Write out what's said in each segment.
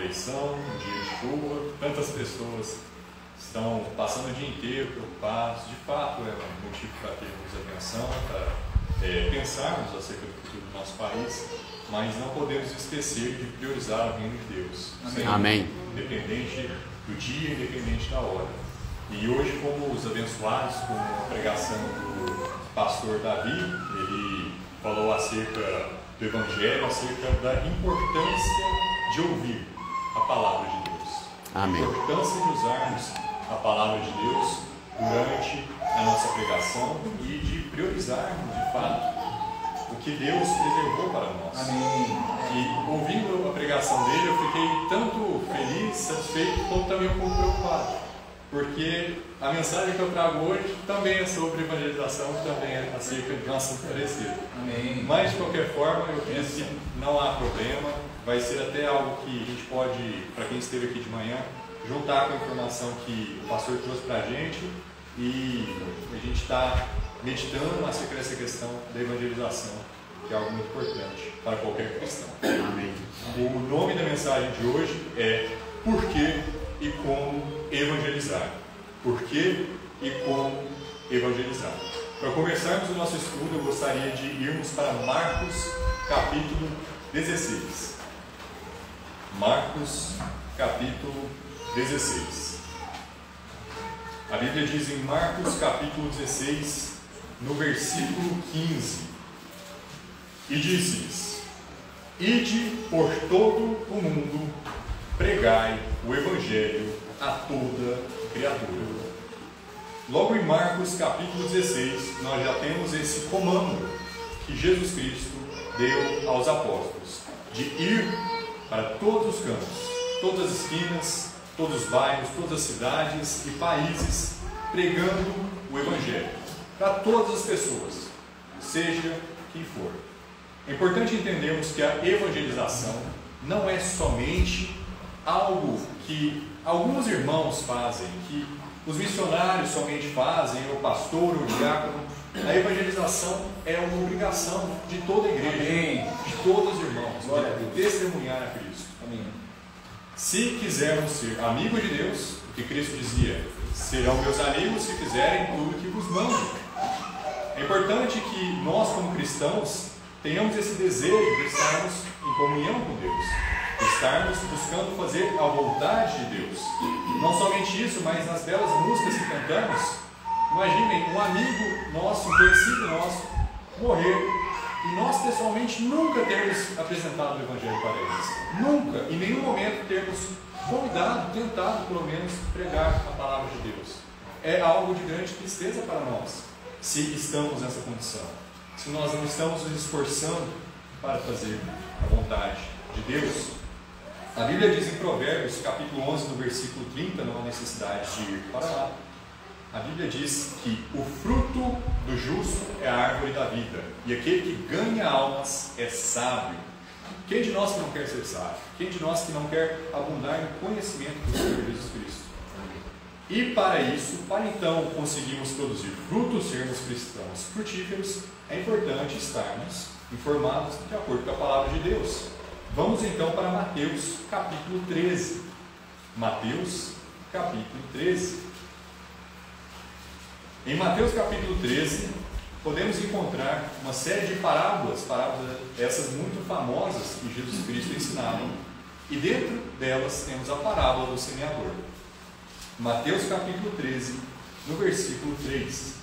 eleição, um dia de chuva, tantas pessoas estão passando o dia inteiro preocupados. De fato, é um motivo para termos atenção, para pensarmos acerca do futuro do nosso país, mas não podemos esquecer de priorizar o reino de Deus. Amém. Independente do dia, independente da hora. E hoje, como os abençoados, com a pregação do pastor Davi, ele falou acerca do Evangelho, acerca da importância de ouvir a palavra de Deus. Amém. A importância de usarmos a palavra de Deus durante a nossa pregação e de priorizarmos, de fato, o que Deus reservou para nós. Amém. E ouvindo a pregação dele, eu fiquei tanto feliz, satisfeito, como também um pouco preocupado. Porque a mensagem que eu trago hoje também é sobre evangelização, também é acerca de um assunto parecido. Amém. Mas, de qualquer forma, eu penso que não há problema. Vai ser até algo que a gente pode, para quem esteve aqui de manhã, juntar com a informação que o pastor trouxe para a gente, e a gente está meditando acerca dessa questão da evangelização, que é algo muito importante para qualquer cristão. Amém. O nome da mensagem de hoje é Por que e como evangelizar. Por que e como evangelizar. Para começarmos o nosso estudo, eu gostaria de irmos para Marcos capítulo 16. Marcos capítulo 16. A Bíblia diz em Marcos capítulo 16, no versículo 15: E diz-lhes: Ide por todo o mundo, pregai o Evangelho a toda criatura. Logo em Marcos capítulo 16, nós já temos esse comando que Jesus Cristo deu aos apóstolos, de ir para todos os cantos, todas as esquinas, todos os bairros, todas as cidades e países, pregando o Evangelho para todas as pessoas, seja quem for. É importante entendermos que a evangelização não é somente algo que alguns irmãos fazem, que os missionários somente fazem, ou pastor, ou diácono. A evangelização é uma obrigação de toda a igreja, Amém. de todos os irmãos, Glória a de Deus. testemunhar a Cristo. Amém. Se quisermos ser amigos de Deus, o que Cristo dizia: serão meus amigos se fizerem tudo o que vos mando. É importante que nós, como cristãos, tenhamos esse desejo de estarmos em comunhão com Deus, de estarmos buscando fazer a vontade de Deus. Não somente isso, mas nas belas músicas que cantamos, imaginem um amigo nosso, um conhecido nosso, morrer e nós pessoalmente nunca termos apresentado o Evangelho para eles. Nunca, em nenhum momento, termos convidado, tentado pelo menos pregar a palavra de Deus. É algo de grande tristeza para nós, se estamos nessa condição, se nós não estamos nos esforçando para fazer a vontade de Deus. A Bíblia diz em Provérbios, capítulo 11, no versículo 30, não há necessidade de ir para lá. A Bíblia diz que o fruto do justo é a árvore da vida, e aquele que ganha almas é sábio. Quem de nós que não quer ser sábio? Quem de nós que não quer abundar no conhecimento do Senhor Jesus Cristo? E para isso, para então conseguirmos produzir frutos, sermos cristãos frutíferos, é importante estarmos informados de acordo com a palavra de Deus. Vamos então para Mateus capítulo 13. Mateus capítulo 13. Em Mateus capítulo 13, podemos encontrar uma série de parábolas essas muito famosas que Jesus Cristo ensinava. E dentro delas temos a parábola do semeador. Mateus capítulo 13, no versículo 3.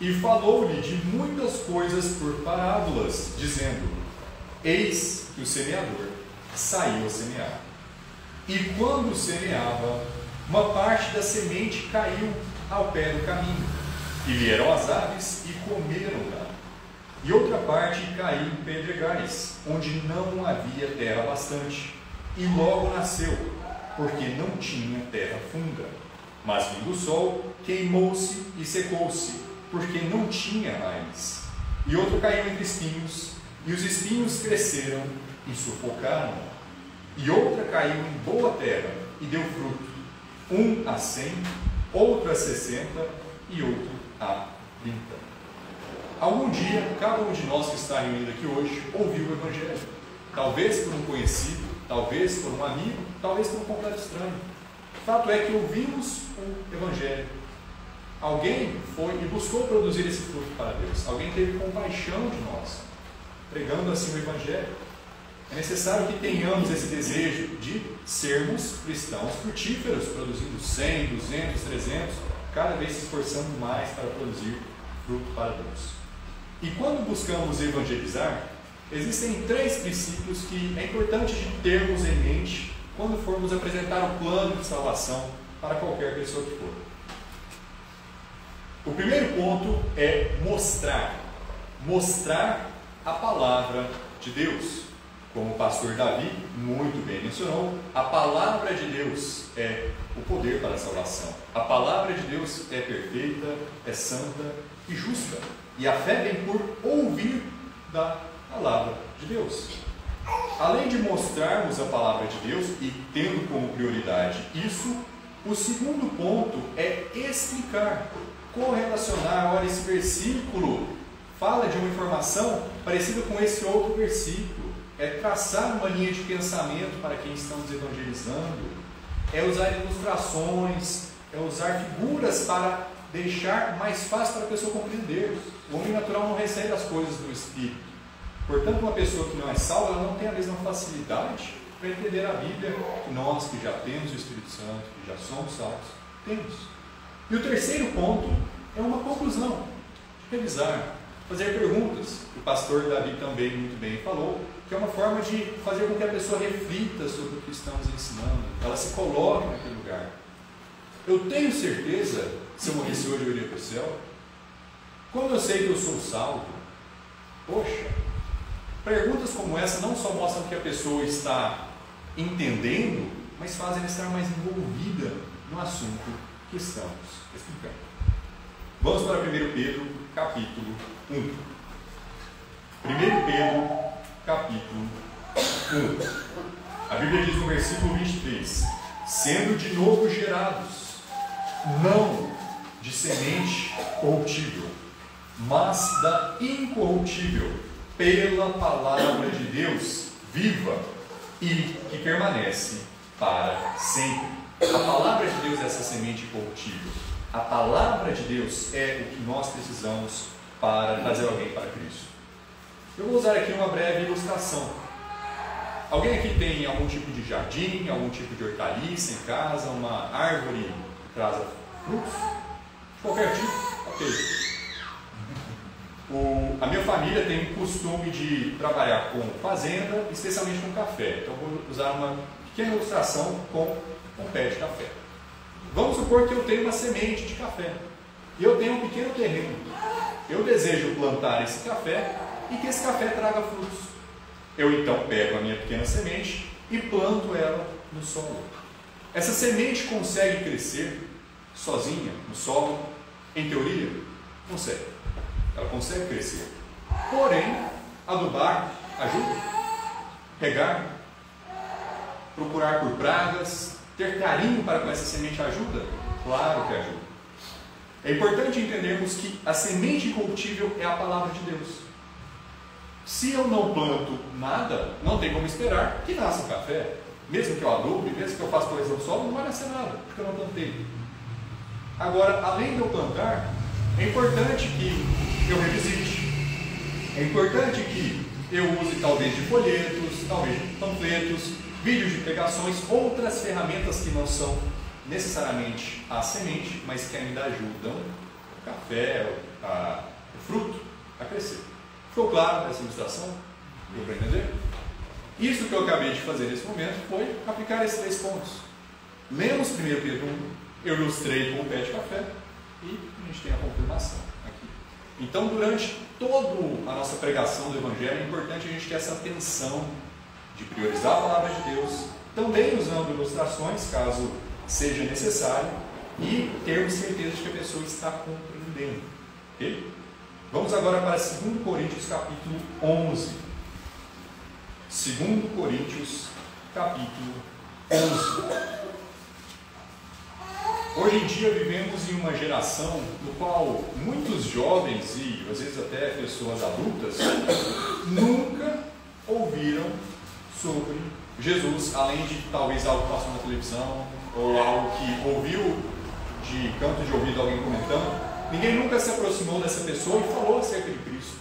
E falou-lhe de muitas coisas por parábolas, dizendo: Eis que o semeador saiu a semear. E quando semeava, uma parte da semente caiu ao pé do caminho, e vieram as aves e comeram-na. E outra parte caiu em pedregais, onde não havia terra bastante, e logo nasceu, porque não tinha terra funda. Mas vindo o sol, queimou-se e secou-se, porque não tinha raiz. E outro caiu entre espinhos, e os espinhos cresceram e sufocaram. E outra caiu em boa terra e deu fruto, um a 100, outro a 60 e outro a 30. Algum dia, cada um de nós que está reunido aqui hoje ouviu o Evangelho, talvez por um conhecido, talvez por um amigo, talvez por um completo estranho. O fato é que ouvimos o Evangelho. Alguém foi e buscou produzir esse fruto para Deus. Alguém teve compaixão de nós, pregando assim o Evangelho. É necessário que tenhamos esse desejo de sermos cristãos frutíferos, produzindo 100, 200, 300, cada vez se esforçando mais para produzir fruto para Deus. E quando buscamos evangelizar, existem 3 princípios que é importante de termos em mente quando formos apresentar o plano de salvação para qualquer pessoa que for. O primeiro ponto é mostrar a palavra de Deus. Como o pastor Davi muito bem mencionou, a palavra de Deus é o poder para a salvação. A palavra de Deus é perfeita, é santa e justa. E a fé vem por ouvir da palavra de Deus. Além de mostrarmos a palavra de Deus e tendo como prioridade isso, o segundo ponto é explicar, correlacionar. Olha, esse versículo fala de uma informação parecida com esse outro versículo. É traçar uma linha de pensamento para quem estamos evangelizando, é usar ilustrações, é usar figuras para deixar mais fácil para a pessoa compreender. O homem natural não recebe as coisas do Espírito. Portanto, uma pessoa que não é salva, ela não tem a mesma facilidade para entender a Bíblia que nós, que já temos o Espírito Santo, que já somos salvos, temos. E o terceiro ponto é uma conclusão, de revisar, fazer perguntas. O pastor Davi também muito bem falou, que é uma forma de fazer com que a pessoa reflita sobre o que estamos ensinando, ela se coloque naquele lugar. Eu tenho certeza, se eu morresse hoje eu iria para o céu? Quando eu sei que eu sou salvo? Poxa, perguntas como essa não só mostram que a pessoa está entendendo, mas fazem ela estar mais envolvida no assunto que estamos explicando. Vamos para 1 Pedro, capítulo 1. 1 Pedro, capítulo 1. A Bíblia diz no versículo 23: sendo de novo gerados, não de semente corruptível, mas da incorruptível, pela palavra de Deus viva e que permanece para sempre. A palavra de Deus é essa semente corruptível. A palavra de Deus é o que nós precisamos para trazer alguém para Cristo. Eu vou usar aqui uma breve ilustração. Alguém aqui tem algum tipo de jardim, algum tipo de hortaliça em casa, uma árvore que traz frutos? Qualquer tipo? Ok. A minha família tem o costume de trabalhar com fazenda, especialmente com café. Então vou usar uma pequena ilustração com um pé de café. Vamos supor que eu tenho uma semente de café e eu tenho um pequeno terreno. Eu desejo plantar esse café e que esse café traga frutos. Eu então pego a minha pequena semente e planto ela no solo. Essa semente consegue crescer sozinha no solo? Em teoria, consegue. Ela consegue crescer. Porém, adubar ajuda? Regar? Procurar por pragas? Ter carinho para com essa semente ajuda? Claro que ajuda. É importante entendermos que a semente incorruptível é a palavra de Deus. Se eu não planto nada, não tem como esperar que nasça um café. Mesmo que eu adube, mesmo que eu faça coisa no solo, não vai nascer nada, porque eu não plantei. Agora, além de eu plantar, é importante que eu revisite. É importante que eu use talvez de folhetos, talvez de panfletos, vídeos de pregações, outras ferramentas que não são necessariamente a semente, mas que ainda ajudam o café, o fruto a crescer. Ficou claro essa ilustração? Deu para entender? Isso que eu acabei de fazer nesse momento foi aplicar esses 3 pontos. Lemos 1 Pedro 1, eu ilustrei com o pé de café e a gente tem a confirmação aqui. Então, durante toda a nossa pregação do Evangelho, é importante a gente ter essa atenção de priorizar a palavra de Deus, também usando ilustrações, caso seja necessário, e termos certeza de que a pessoa está compreendendo. Ok? Vamos agora para 2 Coríntios capítulo 11. 2 Coríntios capítulo 11. Hoje em dia vivemos em uma geração no qual muitos jovens e às vezes até pessoas adultas nunca ouviram sobre Jesus, além de talvez algo que passou na televisão, ou algo que ouviu de canto de ouvido alguém comentando, ninguém nunca se aproximou dessa pessoa e falou acerca de Cristo.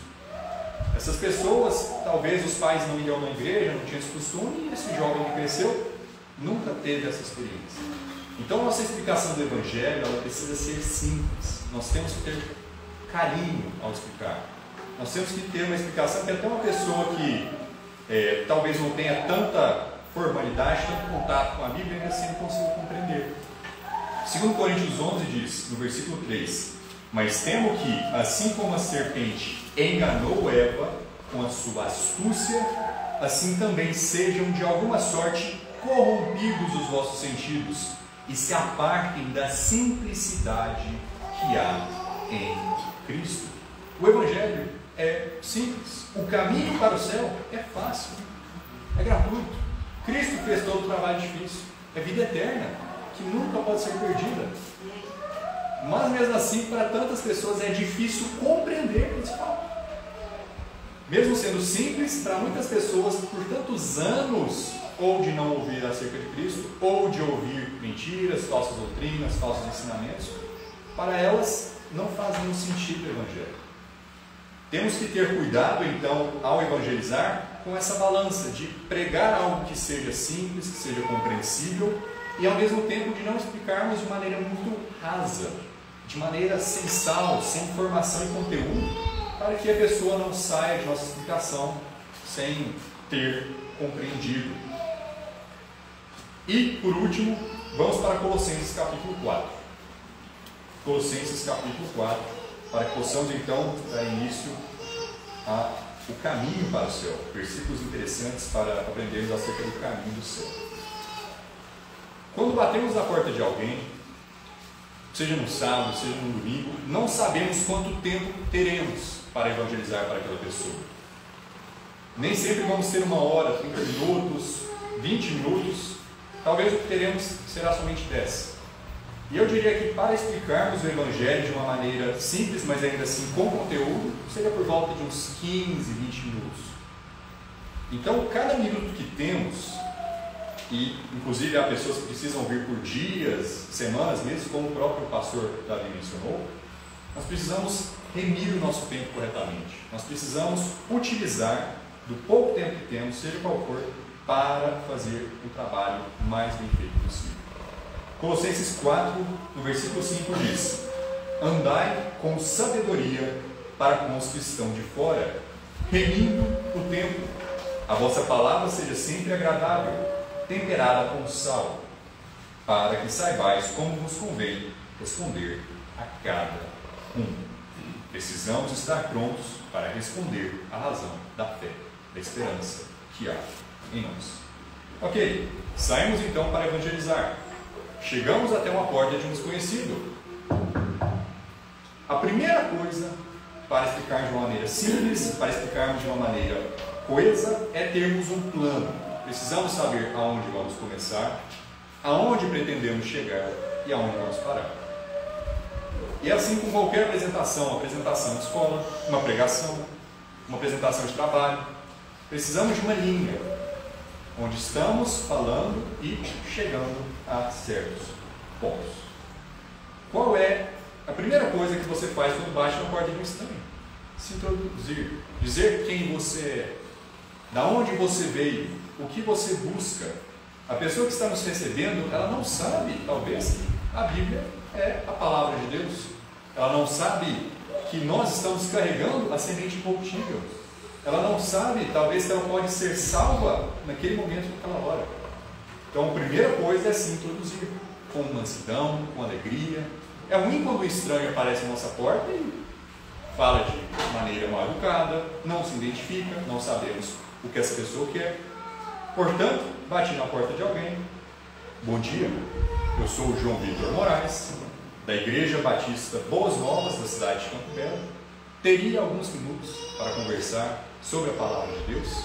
Essas pessoas, talvez os pais não iam na igreja, não tinham esse costume, e esse jovem que cresceu nunca teve essa experiência. Então, a nossa explicação do Evangelho, ela precisa ser simples. Nós temos que ter carinho ao explicar. Nós temos que ter uma explicação que até uma pessoa que talvez não tenha tanta formalidade, tanto contato com a Bíblia, ainda assim não consiga compreender. 2 Coríntios 11 diz, no versículo 3: mas temo que, assim como a serpente enganou Eva com a sua astúcia, assim também sejam de alguma sorte corrompidos os vossos sentidos e se apartem da simplicidade que há em Cristo. O Evangelho é simples. O caminho para o céu é fácil, é gratuito. Cristo fez todo o trabalho difícil. É vida eterna, que nunca pode ser perdida. Mas mesmo assim, para tantas pessoas é difícil compreender esse fato. Mesmo sendo simples, para muitas pessoas, por tantos anos, ou de não ouvir acerca de Cristo, ou de ouvir mentiras, falsas doutrinas, falsos ensinamentos, para elas não faz nenhum sentido o Evangelho. Temos que ter cuidado, então, ao evangelizar, com essa balança de pregar algo que seja simples, que seja compreensível, e ao mesmo tempo de não explicarmos de maneira muito rasa, de maneira sem sal, sem informação e conteúdo, para que a pessoa não saia de nossa explicação sem ter compreendido. E, por último, vamos para Colossenses capítulo 4. Colossenses capítulo 4, para que possamos então dar início ao caminho para o céu. Versículos interessantes para aprendermos acerca do caminho do céu. Quando batemos na porta de alguém, seja no sábado, seja no domingo, não sabemos quanto tempo teremos para evangelizar para aquela pessoa. Nem sempre vamos ter 1 hora, 30 minutos, 20 minutos. Talvez o que teremos será somente 10. E eu diria que para explicarmos o Evangelho de uma maneira simples, mas ainda assim com conteúdo, seria por volta de uns 15, 20 minutos. Então, cada minuto que temos, e inclusive há pessoas que precisam vir por dias, semanas, meses, como o próprio pastor Davi mencionou, nós precisamos remir o nosso tempo corretamente. Nós precisamos utilizar do pouco tempo que temos, seja qual for, para fazer o trabalho mais bem feito possível. Colossenses 4, no versículo 5 diz: andai com sabedoria para com os que estão de fora, remindo o tempo. A vossa palavra seja sempre agradável, temperada com sal, para que saibais como vos convém responder a cada um. Precisamos estar prontos para responder à razão da fé, da esperança que há em nós. Ok, saímos então para evangelizar. Chegamos até uma porta de um desconhecido. A primeira coisa, para explicar de uma maneira simples, para explicarmos de uma maneira coesa, é termos um plano. Precisamos saber aonde vamos começar, aonde pretendemos chegar e aonde vamos parar. E é assim com qualquer apresentação de escola, uma pregação, uma apresentação de trabalho. Precisamos de uma linha, onde estamos falando e chegando a certos pontos. Qual é a primeira coisa que você faz quando bate na porta de um estranho? Se introduzir, dizer quem você é, da onde você veio, o que você busca. A pessoa que está nos recebendo, ela não sabe, talvez, que a Bíblia é a palavra de Deus. Ela não sabe que nós estamos carregando a semente incorruptível. Ela não sabe, talvez, que ela pode ser salva naquele momento, naquela hora. Então, a primeira coisa é se introduzir com mansidão, com alegria. É ruim quando o estranho aparece na nossa porta e fala de maneira mal educada, não se identifica, não sabemos o que essa pessoa quer. Portanto, bati na porta de alguém. Bom dia, eu sou o João Vitor Moraes, da Igreja Batista Boas Novas, da cidade de Campo Belo. Teria alguns minutos para conversar sobre a palavra de Deus?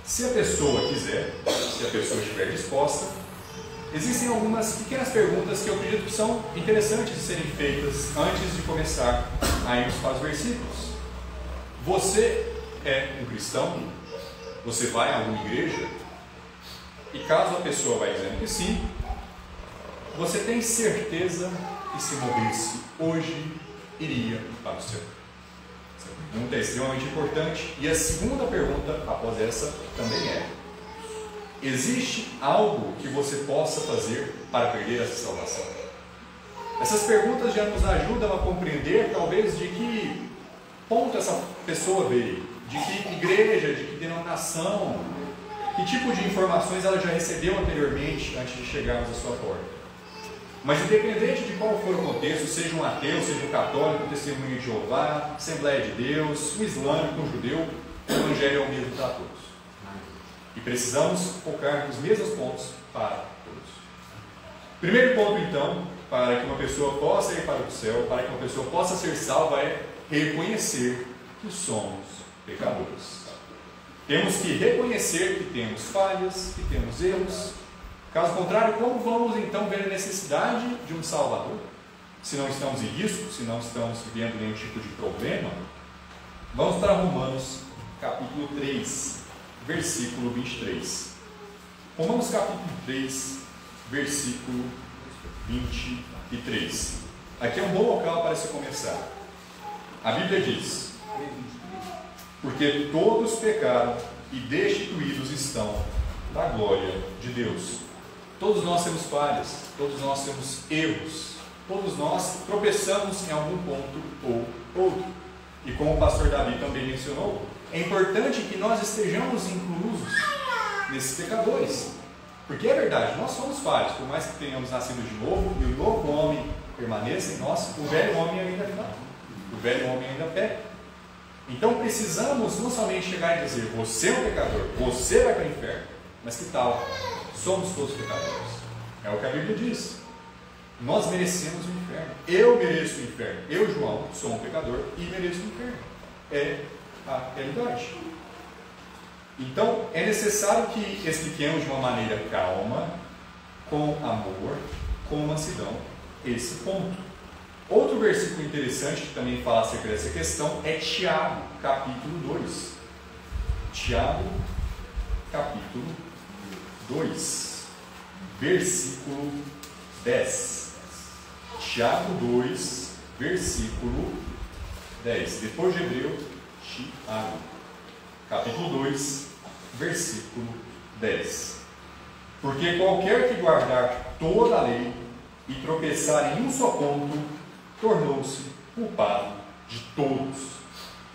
Se a pessoa quiser, se a pessoa estiver disposta, existem algumas pequenas perguntas que eu acredito que são interessantes de serem feitas antes de começar a irmos para os versículos. Você é um cristão? Você vai a alguma igreja? E caso a pessoa vai dizendo que sim, você tem certeza que se morresse hoje, iria para o céu? Essa pergunta é extremamente importante. E a segunda pergunta, após essa, também é: existe algo que você possa fazer para perder essa salvação? Essas perguntas já nos ajudam a compreender, talvez, de que ponto essa pessoa veio, de que igreja, de que denominação, que tipo de informações ela já recebeu anteriormente antes de chegarmos à sua porta. Mas independente de qual for o contexto, seja um ateu, seja um católico, um testemunho de Jeová, Assembleia de Deus, um islâmico, um judeu, o Evangelho é o mesmo para todos. E precisamos focar nos mesmos pontos para todos. Primeiro ponto, então, para que uma pessoa possa ir para o céu, para que uma pessoa possa ser salva, é reconhecer que somos pecadores. Temos que reconhecer que temos falhas, que temos erros. Caso contrário, como vamos então ver a necessidade de um Salvador? Se não estamos em risco, se não estamos vivendo nenhum tipo de problema. Vamos para Romanos capítulo 3, versículo 23. Romanos capítulo 3, versículo 23. Aqui é um bom local para se começar. A Bíblia diz: porque todos pecaram e destituídos estão da glória de Deus. Todos nós temos falhas, todos nós temos erros, todos nós tropeçamos em algum ponto ou outro. E como o pastor Davi também mencionou, é importante que nós estejamos inclusos nesses pecadores. Porque é verdade, nós somos falhos, por mais que tenhamos nascido de novo e o novo homem permaneça em nós, o velho homem ainda é falho, o velho homem ainda peca. Então precisamos não somente chegar e dizer: você é um pecador, você vai para o inferno, mas que tal? Somos todos pecadores. É o que a Bíblia diz. Nós merecemos o inferno. Eu mereço o inferno. Eu, João, sou um pecador e mereço o inferno. É a realidade. Então é necessário que expliquemos de uma maneira calma, com amor, com mansidão, esse ponto. Outro versículo interessante que também fala acerca dessa questão é Tiago, capítulo 2. Tiago, capítulo 2, versículo 10. Tiago 2, versículo 10. Depois de Hebreu, Tiago, capítulo 2, versículo 10. Porque qualquer que guardar toda a lei e tropeçar em um só ponto, tornou-se culpado de todos.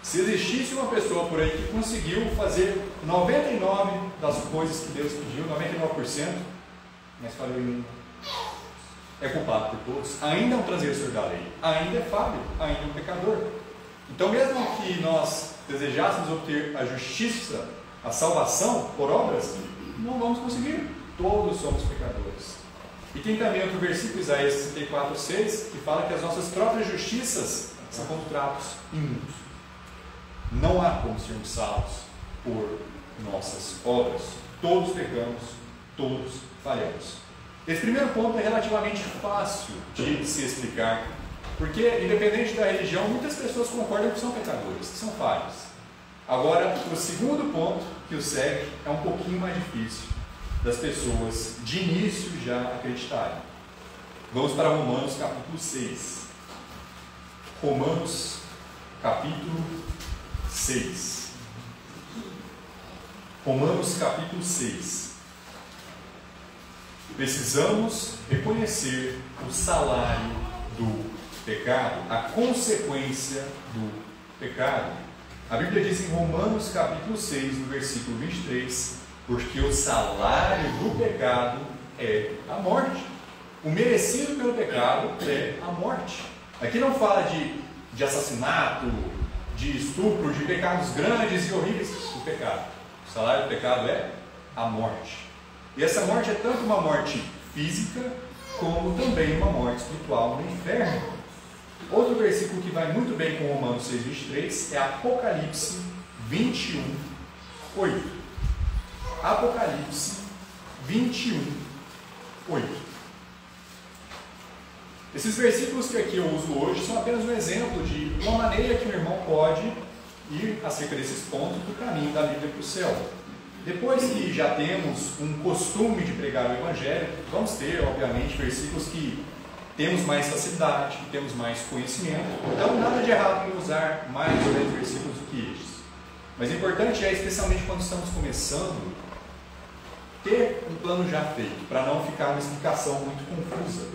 Se existisse uma pessoa por aí que conseguiu fazer 99 das coisas que Deus pediu, 99%, mas falhou em um, é culpado por todos. Ainda é um transgressor da lei, ainda é falho, ainda é um pecador. Então, mesmo que nós desejássemos obter a justiça, a salvação por obras, não vamos conseguir. Todos somos pecadores. E tem também outro versículo, Isaías 64, 6, que fala que as nossas próprias justiças são como trapos imundos. Não há como sermos salvos por nossas obras. Todos pecamos, todos falhamos. Esse primeiro ponto é relativamente fácil de se explicar, porque, independente da religião, muitas pessoas concordam que são pecadores, que são falhos. Agora, o segundo ponto que o segue é um pouquinho mais difícil das pessoas de início já acreditarem. Vamos para Romanos capítulo 6. Romanos capítulo 6. Romanos capítulo 6. Precisamos reconhecer o salário do pecado, a consequência do pecado. A Bíblia diz em Romanos capítulo 6, no versículo 23, porque o salário do pecado é a morte. O merecido pelo pecado é a morte. Aqui não fala de assassinato, de estupro, de pecados grandes e horríveis. O pecado. O salário do pecado é a morte. E essa morte é tanto uma morte física, como também uma morte espiritual no inferno. Outro versículo que vai muito bem com Romanos 6, 23 é Apocalipse 21, 8. Apocalipse 21, 8. Esses versículos que aqui eu uso hoje são apenas um exemplo de uma maneira que o irmão pode ir acerca desses pontos do caminho da Bíblia para o céu. Depois que já temos um costume de pregar o Evangelho, vamos ter, obviamente, versículos que temos mais facilidade, que temos mais conhecimento. Então, nada de errado em usar mais ou menos versículos do que estes. Mas o importante é, especialmente quando estamos começando, ter um plano já feito, para não ficar uma explicação muito confusa.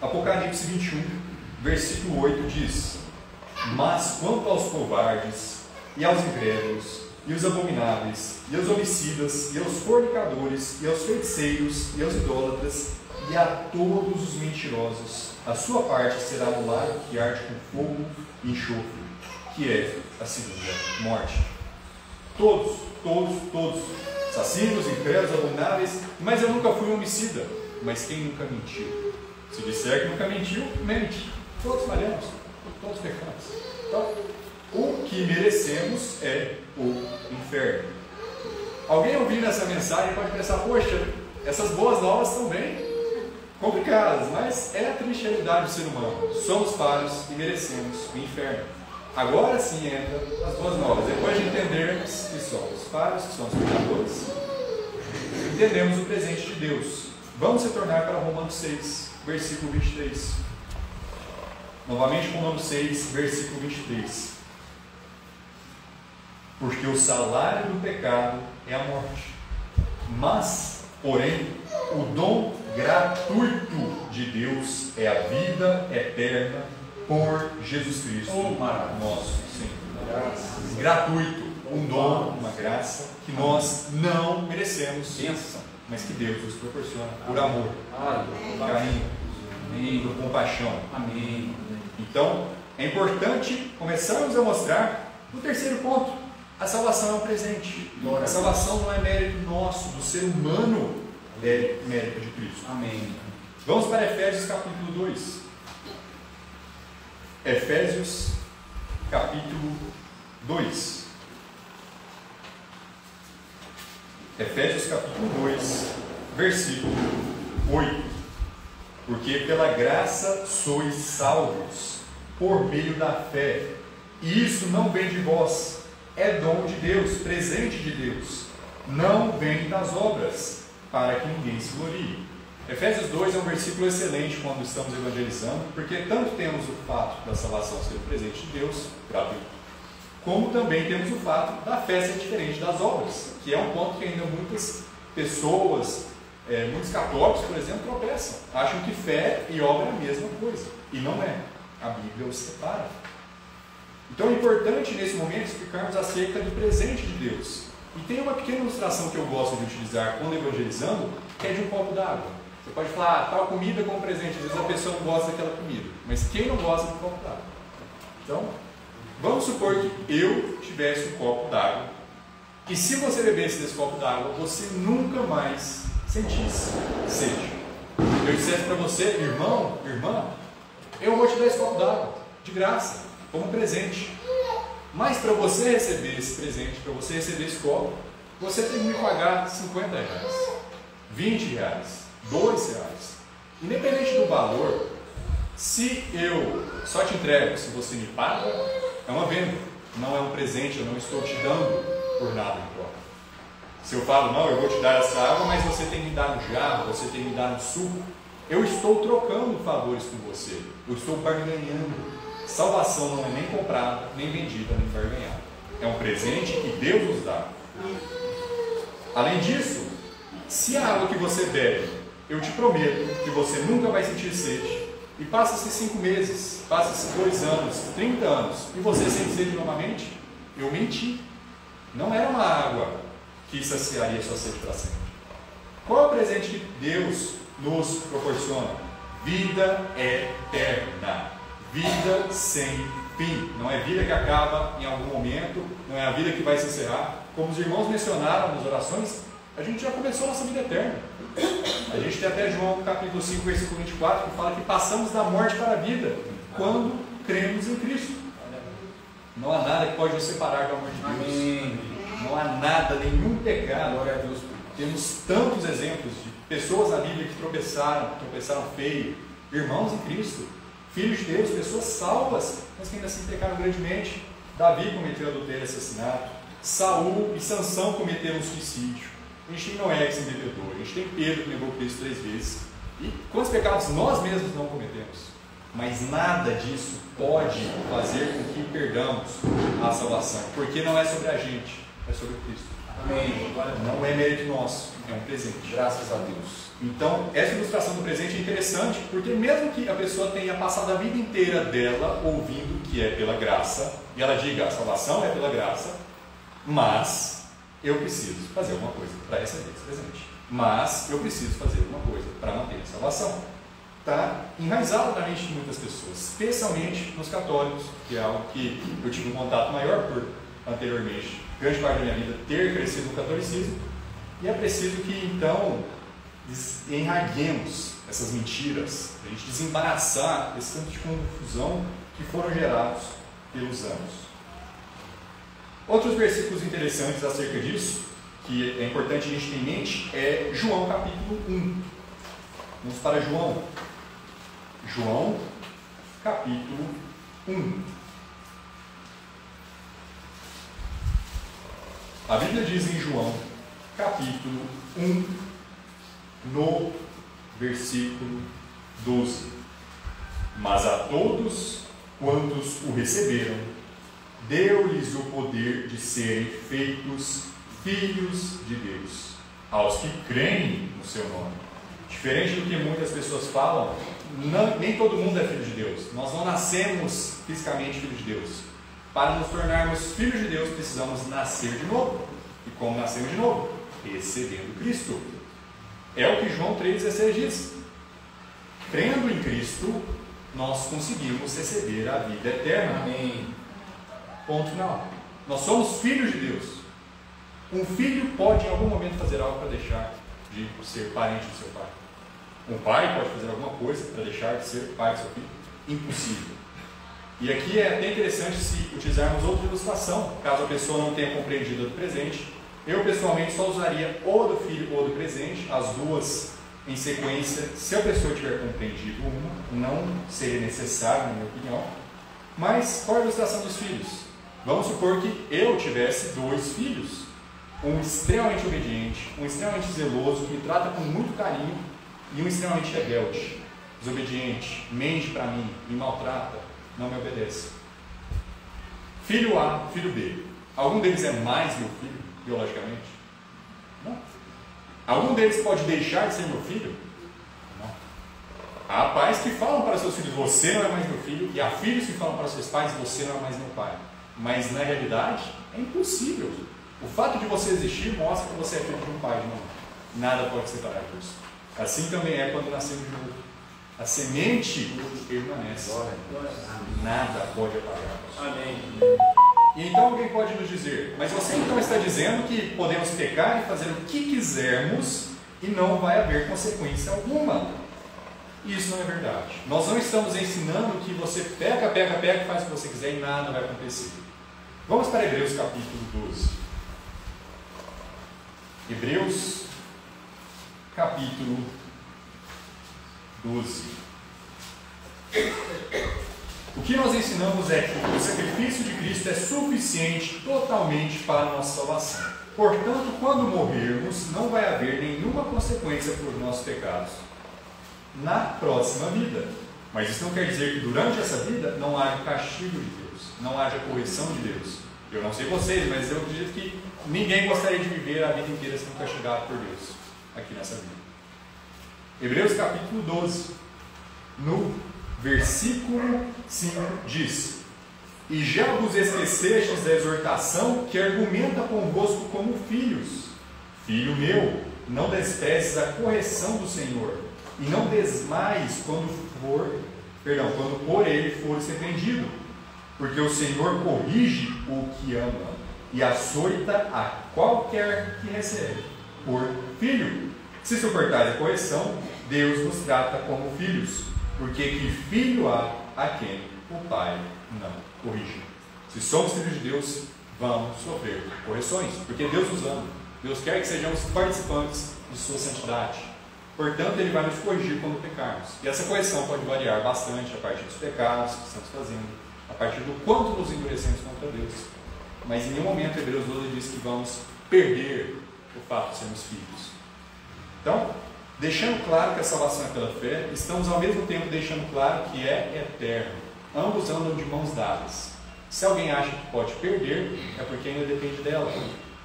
Apocalipse 21, versículo 8 diz: mas quanto aos covardes, e aos incrédulos, e aos abomináveis, e aos homicidas, e aos fornicadores, e aos feiticeiros, e aos idólatras, e a todos os mentirosos, a sua parte será no lago que arde com fogo e enxofre, que é a segunda morte. Todos, assassinos, incrédulos, abomináveis. Mas eu nunca fui homicida. Mas quem nunca mentiu? Se disser que nunca mentiu, mente. Todos falhamos, todos pecamos. Então, o que merecemos é o inferno. Alguém ouvindo essa mensagem pode pensar: poxa, essas boas novas são bem complicadas, mas é a triste realidade do ser humano. Somos falhos e merecemos o inferno. Agora sim entra as boas novas. Depois de entendermos que somos falhos, que somos pecadores, entendemos o presente de Deus. Vamos retornar para Romanos 6, versículo 23. Novamente, Romanos 6, versículo 23. Porque o salário do pecado é a morte, mas, porém, o dom gratuito de Deus é a vida eterna por Jesus Cristo, nosso Senhor. Gratuito, um dom, uma graça que nós não merecemos, mas que Deus nos proporciona por amor, carinho, por compaixão. Amém. Então, é importante começarmos a mostrar o terceiro ponto: a salvação é um presente. A salvação não é mérito nosso, do ser humano, é mérito de Cristo. Amém. Vamos para Efésios capítulo 2. Efésios capítulo 2. Efésios capítulo 2, versículo 8. Porque pela graça sois salvos, por meio da fé, e isso não vem de vós, é dom de Deus, presente de Deus, não vem das obras, para que ninguém se glorie. Efésios 2 é um versículo excelente quando estamos evangelizando, porque tanto temos o fato da salvação ser presente de Deus, gratuito, como também temos o fato da fé ser diferente das obras, que é um ponto que ainda muitas pessoas, muitos católicos, por exemplo, tropeçam. Acham que fé e obra é a mesma coisa, e não é. A Bíblia os separa. Então é importante nesse momento explicarmos acerca do presente de Deus. E tem uma pequena ilustração que eu gosto de utilizar quando evangelizando, que é de um copo d'água. Você pode falar, tal comida como presente, às vezes a pessoa não gosta daquela comida, mas quem não gosta de copo d'água? Então, vamos supor que eu tivesse um copo d'água, e se você bebesse desse copo d'água, você nunca mais sentisse sede. Eu dissesse para você: irmão, irmã, eu vou te dar esse copo d'água, de graça, como presente. Mas para você receber esse presente, para você receber esse copo, você tem que me pagar R$50, R$20, R$2. Independente do valor, se eu só te entrego, se você me paga, é uma venda, não é um presente, eu não estou te dando por nada em troca. Se eu falo, não, eu vou te dar essa água, mas você tem que me dar no jarro, você tem que me dar no suco, eu estou trocando favores com você, eu estou barganhando. Salvação não é nem comprada, nem vendida, nem barganhada. É um presente que Deus nos dá. Além disso, se a água que você bebe, eu te prometo que você nunca vai sentir sede, e passa-se 5 meses, passa-se 2 anos, 30 anos, e você sente sede novamente, eu menti. Não era uma água que saciaria sua sede para sempre. Qual é o presente que Deus nos proporciona? Vida eterna. Vida sem fim. Não é vida que acaba em algum momento, não é a vida que vai se encerrar. Como os irmãos mencionaram nas orações, a gente já começou a nossa vida eterna. A gente tem até João capítulo 5, versículo 24, que fala que passamos da morte para a vida quando cremos em Cristo. Não há nada que pode nos separar do amor de Deus. Amém. Não há nada, nenhum pecado. Glória a Deus. Temos tantos exemplos de pessoas na Bíblia que tropeçaram feio, irmãos em Cristo, filhos de Deus, pessoas salvas, mas que ainda assim pecaram grandemente. Davi cometeu adultério e assassinato, Saul e Sansão cometeram suicídio. A gente tem Noé que se embebedou. A gente tem Pedro que negou Cristo 3 vezes. E quantos pecados nós mesmos não cometemos? Mas nada disso pode fazer com que perdamos a salvação. Porque não é sobre a gente, é sobre Cristo. Amém. Não é mérito nosso, é um presente. Graças a Deus. Então, essa ilustração do presente é interessante, porque mesmo que a pessoa tenha passado a vida inteira dela ouvindo que é pela graça, e ela diga, a salvação é pela graça, mas eu preciso fazer alguma coisa para receber esse presente. Mas eu preciso fazer alguma coisa para manter a salvação. Está enraizado na mente de muitas pessoas, especialmente nos católicos, que é algo que eu tive um contato maior por anteriormente, grande parte da minha vida, ter crescido no catolicismo, e é preciso que então enraiguemos essas mentiras, a gente desembaraçar esse tanto de confusão que foram gerados pelos anos. Outros versículos interessantes acerca disso, que é importante a gente ter em mente, é João capítulo 1. Vamos para João. João capítulo 1. A Bíblia diz em João capítulo 1, no versículo 12: mas a todos quantos o receberam, deu-lhes o poder de serem feitos filhos de Deus, aos que creem no seu nome. Diferente do que muitas pessoas falam, nem todo mundo é filho de Deus. Nós não nascemos fisicamente filhos de Deus. Para nos tornarmos filhos de Deus, precisamos nascer de novo. E como nascemos de novo? Recebendo Cristo. É o que João 3,16 diz. Crendo em Cristo, nós conseguimos receber a vida eterna. Amém. Ponto final. Nós somos filhos de Deus. Um filho pode em algum momento fazer algo para deixar de ser parente do seu pai. Um pai pode fazer alguma coisa para deixar de ser pai do seu filho. Impossível. E aqui é até interessante se utilizarmos outra ilustração, caso a pessoa não tenha compreendido do presente. Eu pessoalmente só usaria ou do filho ou do presente, as duas em sequência. Se a pessoa tiver compreendido uma, não seria necessário, na minha opinião. Mas qual é a ilustração dos filhos? Vamos supor que eu tivesse 2 filhos, um extremamente obediente, um extremamente zeloso, que me trata com muito carinho, e um extremamente rebelde, desobediente, mente para mim, me maltrata, não me obedece. Filho A, filho B. Algum deles é mais meu filho, biologicamente? Não. Algum deles pode deixar de ser meu filho? Não. Há pais que falam para seus filhos, você não é mais meu filho, e há filhos que falam para seus pais, você não é mais meu pai. Mas na realidade, é impossível. O fato de você existir mostra que você é filho de um pai, não. Nada pode separar disso. Assim também é quando nascemos de novo. A semente permanece. Nada pode apagar. Amém. E então alguém pode nos dizer, mas você então está dizendo que podemos pecar e fazer o que quisermos e não vai haver consequência alguma. Isso não é verdade. Nós não estamos ensinando que você peca, faz o que você quiser e nada vai acontecer. Vamos para Hebreus capítulo 12. Hebreus capítulo 12. O que nós ensinamos é que o sacrifício de Cristo é suficiente totalmente para a nossa salvação. Portanto, quando morrermos, não vai haver nenhuma consequência por nossos pecados na próxima vida. Mas isso não quer dizer que durante essa vida não haja castigo de Deus, não haja correção de Deus. Eu não sei vocês, mas eu acredito que ninguém gostaria de viver a vida inteira sendo castigado por Deus aqui nessa vida. Hebreus capítulo 12, no versículo 5 diz: e já vos esquecestes da exortação que argumenta convosco como filhos. Filho meu, não desprezes a correção do Senhor, e não desmaies quando por ele fores repreendido, porque o Senhor corrige o que ama, e açoita a qualquer que recebe por filho. Se suportais a correção, Deus nos trata como filhos, porque que filho há a quem o Pai não corrige. Se somos filhos de Deus, vamos sofrer correções, porque Deus nos ama. Deus quer que sejamos participantes de sua santidade. Portanto, Ele vai nos corrigir quando pecarmos. E essa correção pode variar bastante a partir dos pecados que estamos fazendo, a partir do quanto nos endurecemos contra Deus. mas em nenhum momento Hebreus 12 diz que vamos perder o fato de sermos filhos. Então, deixando claro que a salvação é pela fé, estamos ao mesmo tempo deixando claro que é eterno. Ambos andam de mãos dadas. Se alguém acha que pode perder, é porque ainda depende dela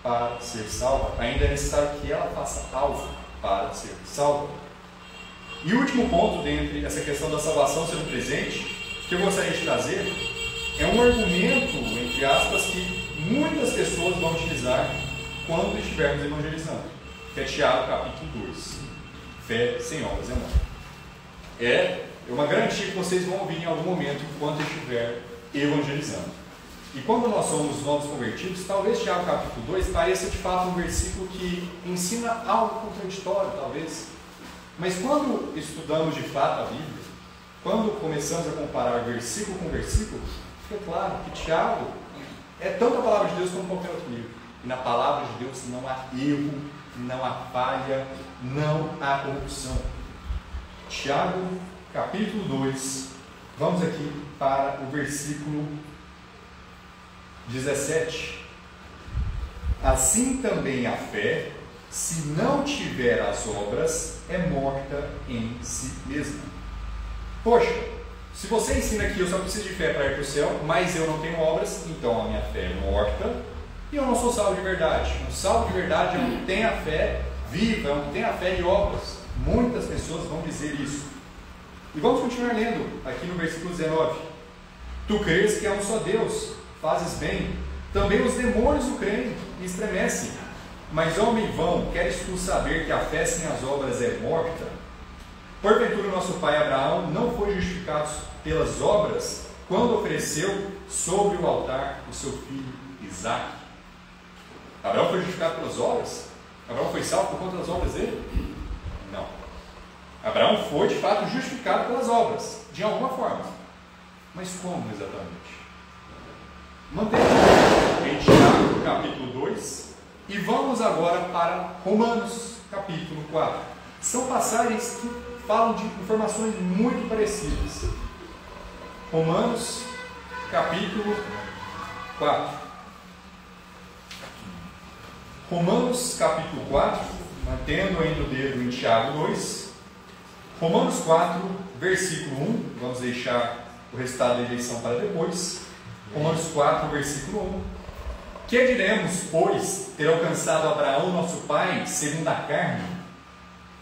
para ser salva. Ainda é necessário que ela faça algo para ser salva. E o último ponto, dentre essa questão da salvação sendo presente, que eu gostaria de trazer, é um argumento, entre aspas, que muitas pessoas vão utilizar quando estivermos evangelizando, que é Tiago capítulo 2. Fé sem obras é morte. É uma garantia que vocês vão ouvir em algum momento enquanto estiver evangelizando. E quando nós somos novos convertidos, talvez Tiago capítulo 2 pareça de fato um versículo que ensina algo contraditório, talvez. Mas quando estudamos de fato a Bíblia, quando começamos a comparar versículo com versículo, fica claro que Tiago é tanto a palavra de Deus como qualquer outro livro. E na palavra de Deus não há erro, não há falha, não há corrupção. Tiago capítulo 2, vamos aqui para o versículo 17. Assim também a fé, se não tiver as obras, é morta em si mesma. Poxa, se você ensina que eu só preciso de fé para ir para o céu, mas eu não tenho obras, então a minha fé é morta e eu não sou salvo de verdade. Um salvo de verdade é um que tem a fé viva, é um que tem a fé de obras. Muitas pessoas vão dizer isso. E vamos continuar lendo aqui no versículo 19. Tu crês que há um só Deus, fazes bem. Também os demônios o creem e estremecem. Mas, homem vão, queres tu saber que a fé sem as obras é morta? Porventura nosso pai Abraão não foi justificado pelas obras quando ofereceu sobre o altar o seu filho Isaque? Abraão foi justificado pelas obras? Abraão foi salvo por conta das obras dele? Não. Abraão foi de fato justificado pelas obras, de alguma forma. Mas como exatamente? Mantenha em Tiago capítulo 2 e vamos agora para Romanos capítulo 4. São passagens que falam de informações muito parecidas. Romanos capítulo 4. Romanos capítulo 4, mantendo ainda o dedo em Tiago 2. Romanos 4, versículo 1, vamos deixar o resultado da eleição para depois. Romanos 4, versículo 1. Que diremos, pois, ter alcançado Abraão, nosso pai, segundo a carne?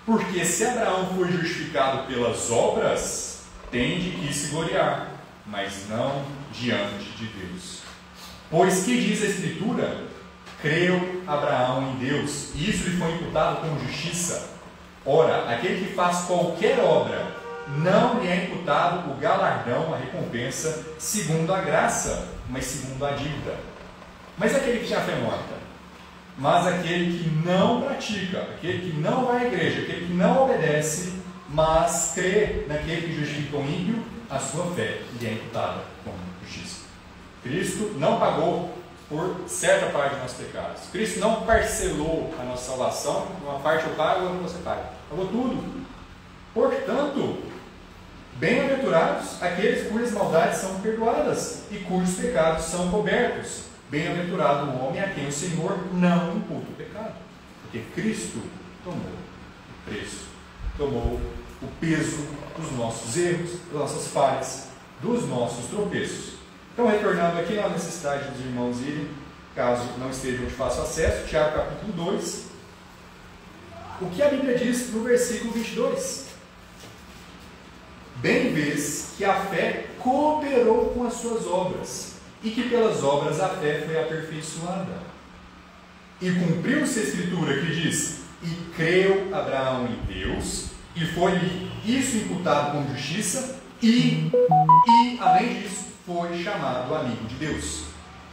Porque se Abraão foi justificado pelas obras, tem de que se gloriar, mas não diante de Deus. Pois que diz a Escritura? Creu Abraão em Deus, e isso lhe foi imputado como justiça. Ora, aquele que faz qualquer obra, não lhe é imputado o galardão, a recompensa, segundo a graça, mas segundo a dívida. Mas aquele que já fé morta, mas aquele que não pratica, aquele que não vai à igreja, aquele que não obedece, mas crê naquele que justifica o ímpio, a sua fé lhe é imputada como justiça. Cristo não pagou por certa parte dos nossos pecados. Cristo não parcelou a nossa salvação, uma parte eu pago, outra você paga. Pagou tudo. Portanto, bem-aventurados aqueles cujas maldades são perdoadas e cujos pecados são cobertos. Bem-aventurado o homem a quem o Senhor não imputa o pecado, porque Cristo tomou o preço, tomou o peso dos nossos erros, das nossas falhas, dos nossos tropeços. Então, retornando aqui na necessidade dos irmãos irem, caso não estejam de fácil acesso, Tiago capítulo 2, o que a Bíblia diz no versículo 22? Bem vês que a fé cooperou com as suas obras, e que pelas obras a fé foi aperfeiçoada. E cumpriu-se a Escritura que diz, e creu Abraão em Deus, e foi-lhe isso imputado como justiça, e além disso, foi chamado amigo de Deus.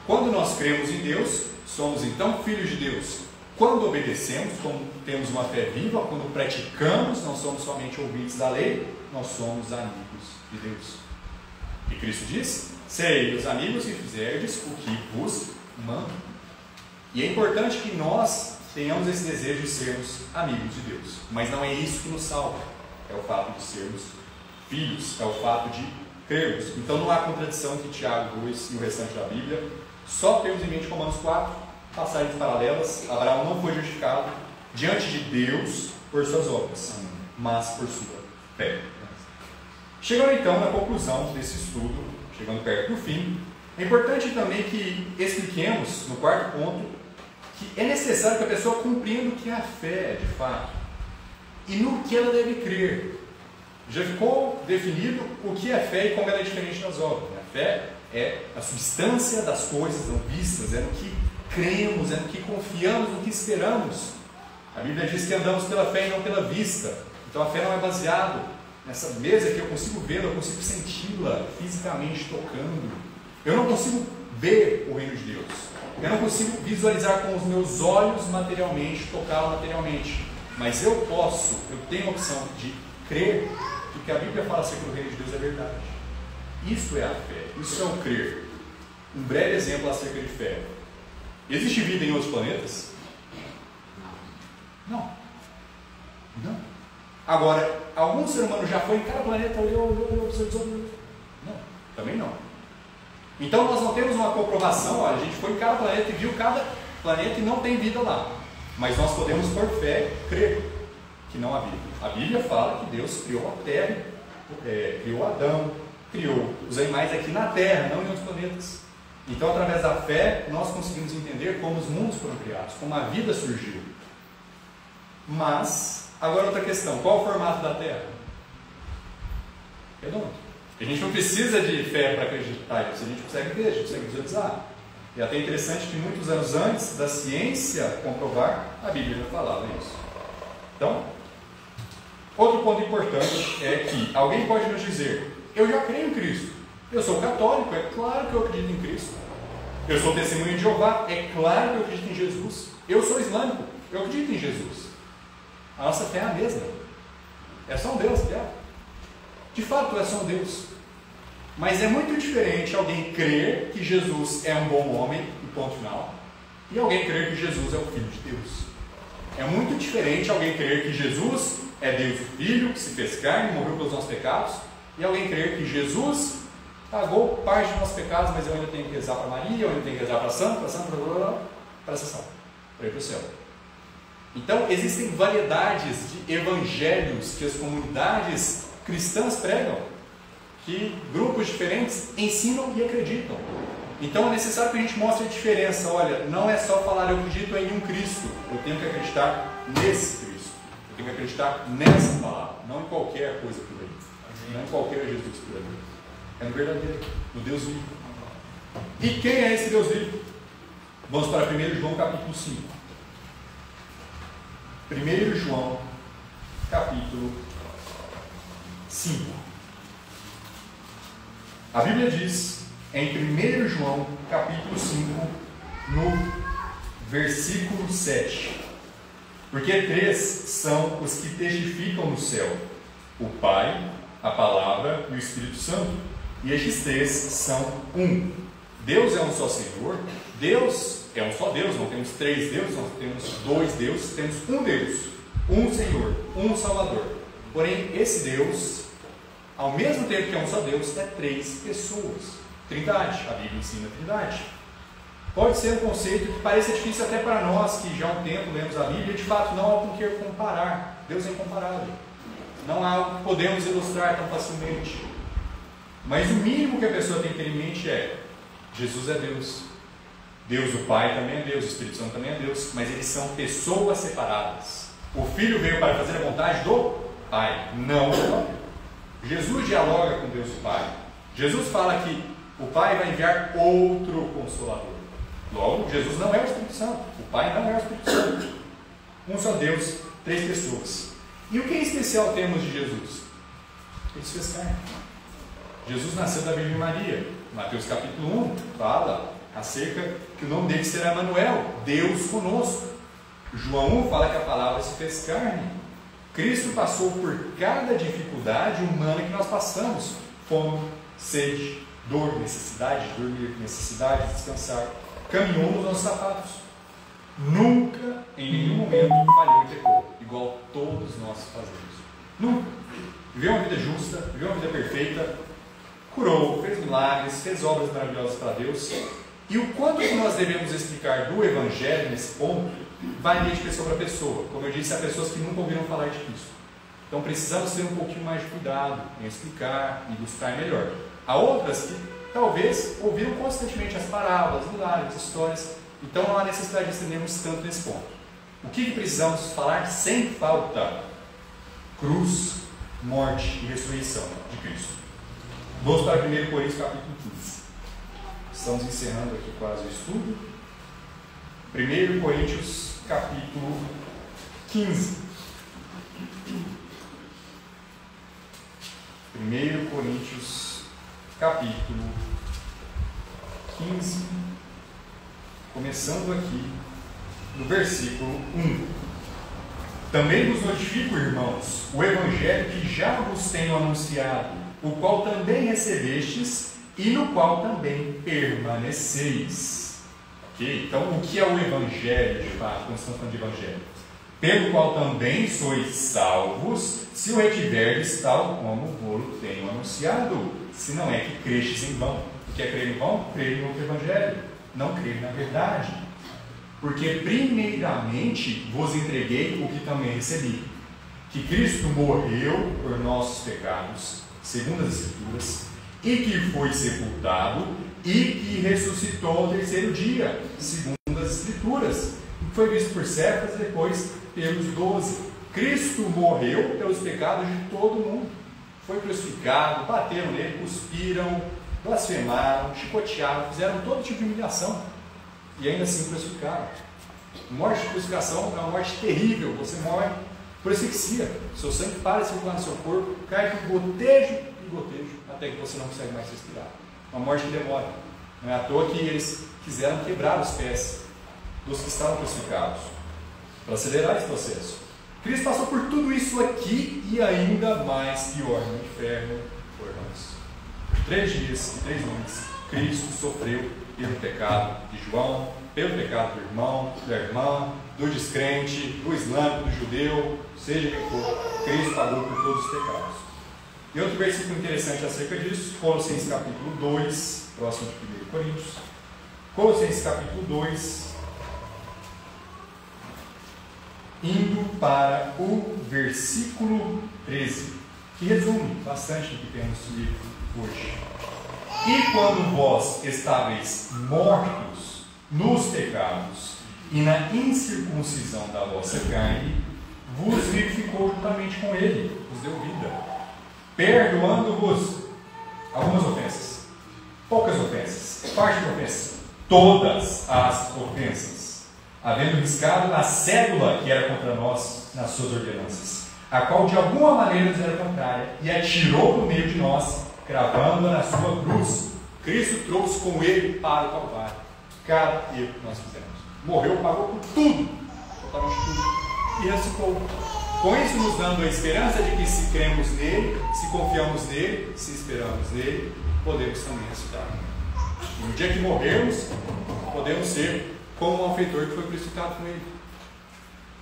Quando nós cremos em Deus, somos então filhos de Deus. Quando obedecemos, quando temos uma fé viva, quando praticamos, não somos somente ouvintes da lei, nós somos amigos de Deus. E Cristo diz, serei os amigos se fizerdes o que vos mando. E é importante que nós tenhamos esse desejo de sermos amigos de Deus. Mas não é isso que nos salva. É o fato de sermos filhos, é o fato de crermos. Então não há contradição que Tiago 2 e o restante da Bíblia Só temos em mente Romanos 4, passagens paralelas. Abraão não foi justificado diante de Deus por suas obras, mas por sua fé. Chegando então na conclusão desse estudo, chegando perto do fim, é importante também que expliquemos, no quarto ponto, que é necessário que a pessoa compreenda o que é a fé, de fato, e no que ela deve crer. Já ficou definido o que é fé e como ela é diferente das obras. A fé é a substância das coisas não vistas, é no que cremos, é no que confiamos, no que esperamos. A Bíblia diz que andamos pela fé e não pela vista. Então a fé não é baseada nessa mesa que eu consigo ver, eu consigo senti-la fisicamente tocando. Eu não consigo ver o reino de Deus. Eu não consigo visualizar com os meus olhos materialmente, tocá-lo materialmente. Mas eu tenho a opção de crer que o que a Bíblia fala acerca do reino de Deus é verdade. Isso é a fé, isso é o crer. Um breve exemplo acerca de fé. Existe vida em outros planetas? Não. Agora, algum ser humano já foi em cada planeta, olhou, observou? Não, também não. Então nós não temos uma comprovação, olha, a gente foi em cada planeta e viu cada planeta e não tem vida lá. Mas nós podemos, por fé, crer que não há vida. A Bíblia fala que Deus criou a Terra, criou Adão, criou os animais aqui na Terra, não em outros planetas. Então, através da fé, nós conseguimos entender como os mundos foram criados, como a vida surgiu. Mas, agora outra questão, qual o formato da Terra? Redondo. A gente não precisa de fé para acreditar nisso, a gente consegue ver, a gente consegue visualizar. E é até interessante que muitos anos antes da ciência comprovar, a Bíblia já falava isso. Então, outro ponto importante é que alguém pode nos dizer: eu já creio em Cristo, eu sou católico, é claro que eu acredito em Cristo. Eu sou testemunho de Jeová, é claro que eu acredito em Jesus. Eu sou islâmico, eu acredito em Jesus. A nossa fé é a mesma. É só um Deus, de fato é só um Deus. Mas é muito diferente alguém crer que Jesus é um bom homem, e ponto final, e alguém crer que Jesus é o Filho de Deus. É muito diferente alguém crer que Jesus é Deus o Filho, que se fez carne, morreu pelos nossos pecados, e alguém crer que Jesus pagou parte dos nossos pecados, mas eu ainda tenho que rezar para Maria, eu ainda tenho que rezar para Santa, para essa salva, para ir para o céu. Então, existem variedades de evangelhos que as comunidades cristãs pregam, que grupos diferentes ensinam e acreditam. Então, é necessário que a gente mostre a diferença. Olha, não é só falar eu acredito em um Cristo, eu tenho que acreditar nesse Cristo, eu tenho que acreditar nessa palavra, não em qualquer coisa por aí, não em qualquer Jesus por aí. É no verdadeiro, no Deus vivo. E quem é esse Deus vivo? Vamos para 1 João capítulo 5. 1 João capítulo 5. A Bíblia diz em 1 João capítulo 5, no versículo 7: porque 3 são os que testificam no céu, o Pai, a Palavra e o Espírito Santo, e estes 3 são um. Deus é um só Senhor, Deus é um só Deus, não temos 3 deuses, não temos 2 deuses, temos um Deus, um Senhor, um Salvador. Porém, esse Deus, ao mesmo tempo que é um só Deus, é 3 pessoas. Trindade, a Bíblia ensina a Trindade. Pode ser um conceito que pareça difícil até para nós, que já há um tempo lemos a Bíblia, de fato não há com que comparar. Deus é incomparável. Não há algo que podemos ilustrar tão facilmente. Mas o mínimo que a pessoa tem que ter em mente é: Jesus é Deus. Deus o Pai também é Deus, o Espírito Santo também é Deus, mas eles são pessoas separadas. O Filho veio para fazer a vontade do Pai, não do Pai. Jesus dialoga com Deus o Pai. Jesus fala que o Pai vai enviar outro Consolador. Logo, Jesus não é o Espírito Santo, o Pai não é o Espírito Santo. Um só Deus, 3 pessoas. E o que é especial temos de Jesus? Ele se fez carne. Jesus nasceu da Virgem Maria. Mateus capítulo 1 fala acerca que o nome dele será Emanuel, Deus conosco. João 1 fala que a palavra se fez carne. Cristo passou por cada dificuldade humana que nós passamos: fome, sede, dor, necessidade de dormir, necessidade de descansar. Caminhou nos nossos sapatos. Nunca, em nenhum momento, falhou e pecou, igual todos nós fazemos. Nunca. Viveu uma vida justa, viveu uma vida perfeita, curou, fez milagres, fez obras maravilhosas para Deus, E o quanto que nós devemos explicar do Evangelho nesse ponto, vai de pessoa para pessoa. Como eu disse, há pessoas que nunca ouviram falar de Cristo. Então precisamos ter um pouquinho mais de cuidado em explicar e buscar melhor. Há outras que talvez ouviram constantemente as parábolas, milagres, histórias. Então não há necessidade de estendermos tanto nesse ponto. O que precisamos falar sem falta? Cruz, morte e ressurreição de Cristo. Vamos para 1 Coríntios capítulo 15. Estamos encerrando aqui quase o estudo. 1 Coríntios capítulo 15. 1 Coríntios capítulo 15, começando aqui no versículo 1. Também vos notifico, irmãos, o evangelho que já vos tenho anunciado, o qual também recebestes e no qual também permaneceis. Ok? Então, o que é o evangelho de fato? Quando estamos falando de evangelho? Pelo qual também sois salvos, se o retiverdes tal como vos tenho anunciado, se não é que crestes em vão. O que é crer em vão? Crer em outro evangelho, não crer na verdade. Porque primeiramente vos entreguei o que também recebi, que Cristo morreu por nossos pecados, segundo as Escrituras, e que foi sepultado, e que ressuscitou ao terceiro dia, segundo as Escrituras, e que foi visto por Cefas e depois pelos 12. Cristo morreu pelos pecados de todo mundo. Foi crucificado, bateram nele, cuspiram, blasfemaram, chicotearam, fizeram todo tipo de humilhação. E ainda assim crucificaram. Morte de crucificação é uma morte terrível. Você morre por asfixia. Seu sangue para de circular no seu corpo, cai com gotejo e gotejo, até que você não consegue mais respirar. Uma morte que demora. Não é à toa que eles quiseram quebrar os pés dos que estavam crucificados, para acelerar esse processo. Cristo passou por tudo isso aqui e ainda mais pior no inferno por nós. Por 3 dias e 3 noites, Cristo sofreu pelo pecado de João, pelo pecado do irmão, da irmã, do descrente, do islâmico, do judeu, seja quem for. Cristo pagou por todos os pecados. E outro versículo interessante acerca disso, Colossenses capítulo 2, próximo de 1 Coríntios. Colossenses capítulo 2, indo para o versículo 13, que resume bastante o que temos lido hoje. E quando vós estáveis mortos nos pecados e na incircuncisão da vossa carne, vos vivificou juntamente com ele, vos deu vida, perdoando-vos algumas ofensas, poucas ofensas, parte de ofensas, todas as ofensas, havendo riscado na cédula que era contra nós nas suas ordenanças, a qual de alguma maneira nos era contrária, e atirou no meio de nós, cravando-a na sua cruz. Cristo trouxe com ele para o Calvário cada erro que nós fizemos. Morreu, pagou por tudo, totalmente tudo, e ressuscitou. Com isso nos dando a esperança de que se cremos nele, se confiamos nele, se esperamos nele, podemos também ressuscitar. E no dia que morrermos, podemos ser como o malfeitor que foi crucificado com ele,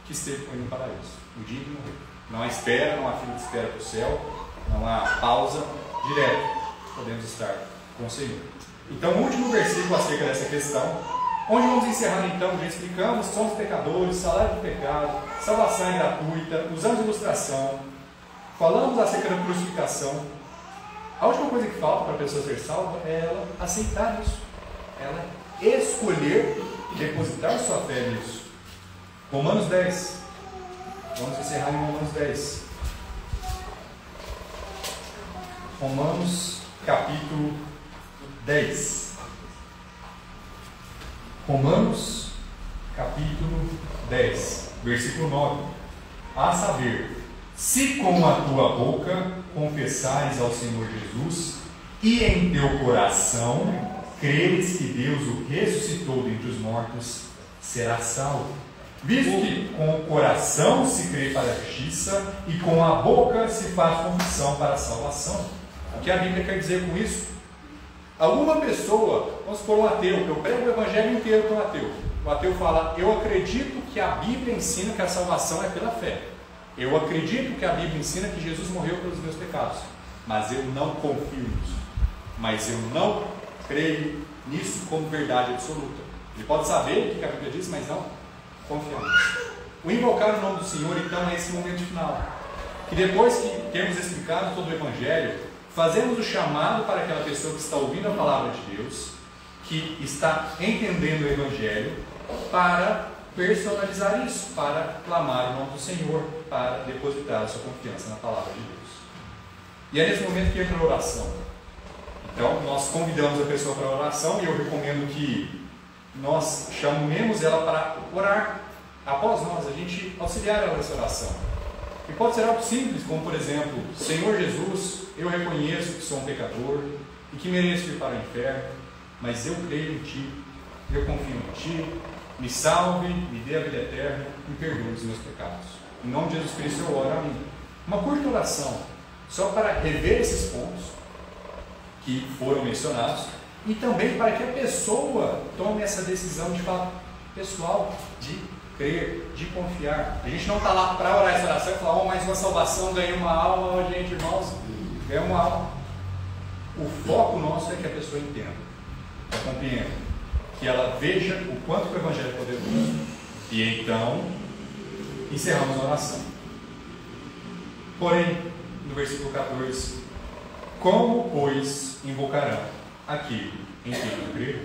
que esteve com ele no paraíso, no dia em que morreu. Não há espera, não há fila de espera para o céu, não há pausa, direto podemos estar com o Senhor. Então, o último versículo acerca dessa questão, onde vamos encerrar então, já explicamos, somos pecadores, salário do pecado, salvação é gratuita, usamos ilustração, falamos acerca da crucificação. A última coisa que falta para a pessoa ser salva é ela aceitar isso, ela escolher depositar sua fé nisso. Romanos 10, vamos encerrar em Romanos 10. Romanos capítulo 10. Romanos capítulo 10, versículo 9. A saber, se com a tua boca confessares ao Senhor Jesus e em teu coração creres que Deus o ressuscitou dentre os mortos, serás salvo. Visto que com o coração se crê para a justiça e com a boca se faz confissão para a salvação. O que a Bíblia quer dizer com isso? Alguma pessoa, vamos supor um ateu, eu prego o evangelho inteiro para um ateu. O ateu fala, eu acredito que a Bíblia ensina que a salvação é pela fé. Eu acredito que a Bíblia ensina que Jesus morreu pelos meus pecados. Mas eu não confio nisso. Mas eu não creio nisso como verdade absoluta. Ele pode saber o que a Bíblia diz, mas não confiar nisso. O invocar o nome do Senhor, então, é esse momento final. Que depois que temos explicado todo o Evangelho, fazemos o chamado para aquela pessoa que está ouvindo a palavra de Deus, que está entendendo o Evangelho, para personalizar isso, para clamar o nome do Senhor, para depositar a sua confiança na palavra de Deus. E é nesse momento que entra a oração. Então, nós convidamos a pessoa para a oração e eu recomendo que nós chamemos ela para orar após nós, a gente auxiliar ela nessa oração. E pode ser algo simples, como por exemplo: Senhor Jesus, eu reconheço que sou um pecador e que mereço ir para o inferno, mas eu creio em Ti, eu confio em Ti, me salve, me dê a vida eterna, me perdoe os meus pecados. Em nome de Jesus Cristo eu oro, amém. Uma curta oração, só para rever esses pontos que foram mencionados e também para que a pessoa tome essa decisão de fato pessoal, de crer, de confiar. A gente não está lá para orar essa oração e falar: oh, mais uma salvação, ganhei uma alma, gente, irmãos, ganhei uma alma. O foco nosso é que a pessoa entenda, que ela compreenda, que ela veja o quanto que o Evangelho é poderoso. E então encerramos a oração. Porém, no versículo 14: como, pois, invocarão aquele em quem não creram?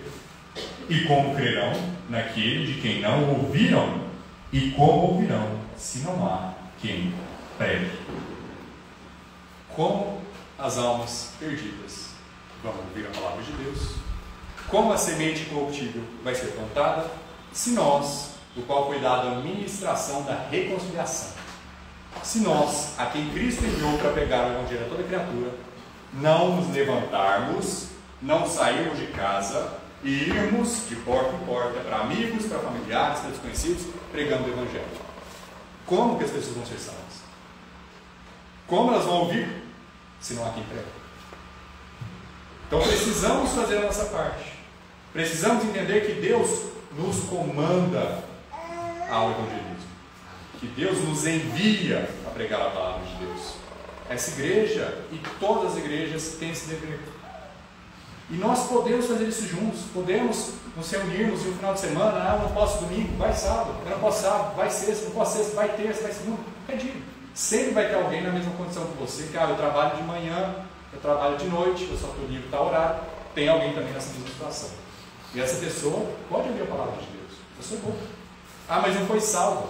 E como crerão naquele de quem não ouviram? E como ouvirão se não há quem pregue? Como as almas perdidas vão ouvir a palavra de Deus? Como a semente corruptível vai ser plantada? Se nós, do qual foi dada a ministração da reconciliação, se nós, a quem Cristo enviou para pregar o Evangelho a toda criatura, não nos levantarmos, não sairmos de casa e irmos de porta em porta, para amigos, para familiares, para desconhecidos, pregando o Evangelho. Como que as pessoas vão ser salvas? Como elas vão ouvir se não há quem pregue? Então precisamos fazer a nossa parte. Precisamos entender que Deus nos comanda ao evangelismo, que Deus nos envia a pregar a palavra de Deus. Essa igreja e todas as igrejas têm esse dever. E nós podemos fazer isso juntos, podemos nos reunirmos em um final de semana: ah, eu não posso domingo, vai sábado, eu não posso sábado, vai sexta, não posso sexta, vai terça, vai segunda, qualquer dia. Sempre vai ter alguém na mesma condição que você, que eu trabalho de manhã, eu trabalho de noite, eu só estou livre tal horário. Tem alguém também nessa mesma situação. E essa pessoa pode ouvir a palavra de Deus. Eu sou bom. Ah, mas não foi salvo,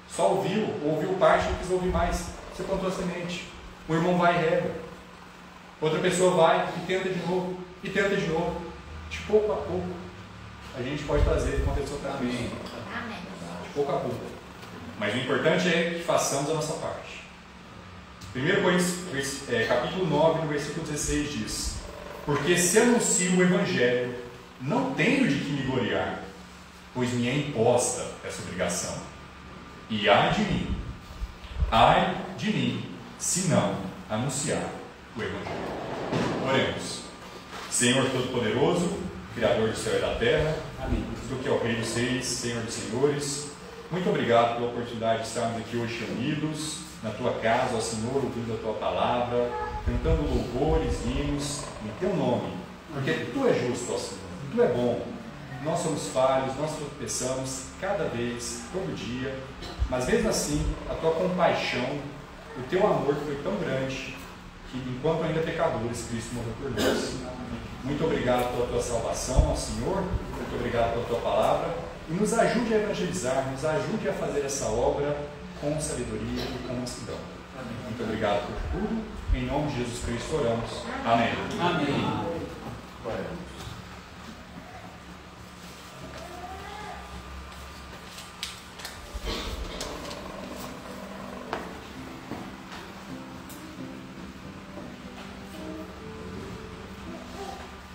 só ouviu parte e não quis ouvir mais. Você plantou a semente. O irmão vai e rega. Outra pessoa vai e tenta de novo. E tenta de novo. De pouco a pouco, a gente pode fazer uma pessoa para mim. De pouco a pouco. Mas o importante é que façamos a nossa parte. 1 Coríntios, capítulo 9, no versículo 16 diz: porque se anuncio o Evangelho, não tenho de que me gloriar, pois me é imposta essa obrigação. E ai de mim, se não anunciar o Evangelho. Oremos. Senhor Todo-Poderoso, Criador do céu e da terra, amém. Tu que é o Rei dos Reis, Senhor dos Senhores, muito obrigado pela oportunidade de estarmos aqui hoje reunidos na Tua casa, ó Senhor, ouvindo a Tua palavra, cantando louvores, hinos em Teu nome, porque Tu é justo, ó Senhor, Tu é bom. Nós somos falhos, nós tropeçamos cada vez, todo dia, mas mesmo assim, a Tua compaixão, o Teu amor foi tão grande que, enquanto ainda pecadores, Cristo morreu por nós. Muito obrigado pela Tua salvação, ó Senhor, muito obrigado pela Tua palavra, e nos ajude a evangelizar, nos ajude a fazer essa obra com sabedoria e com mansidão. Muito obrigado por tudo, em nome de Jesus Cristo oramos. Amém. Amém.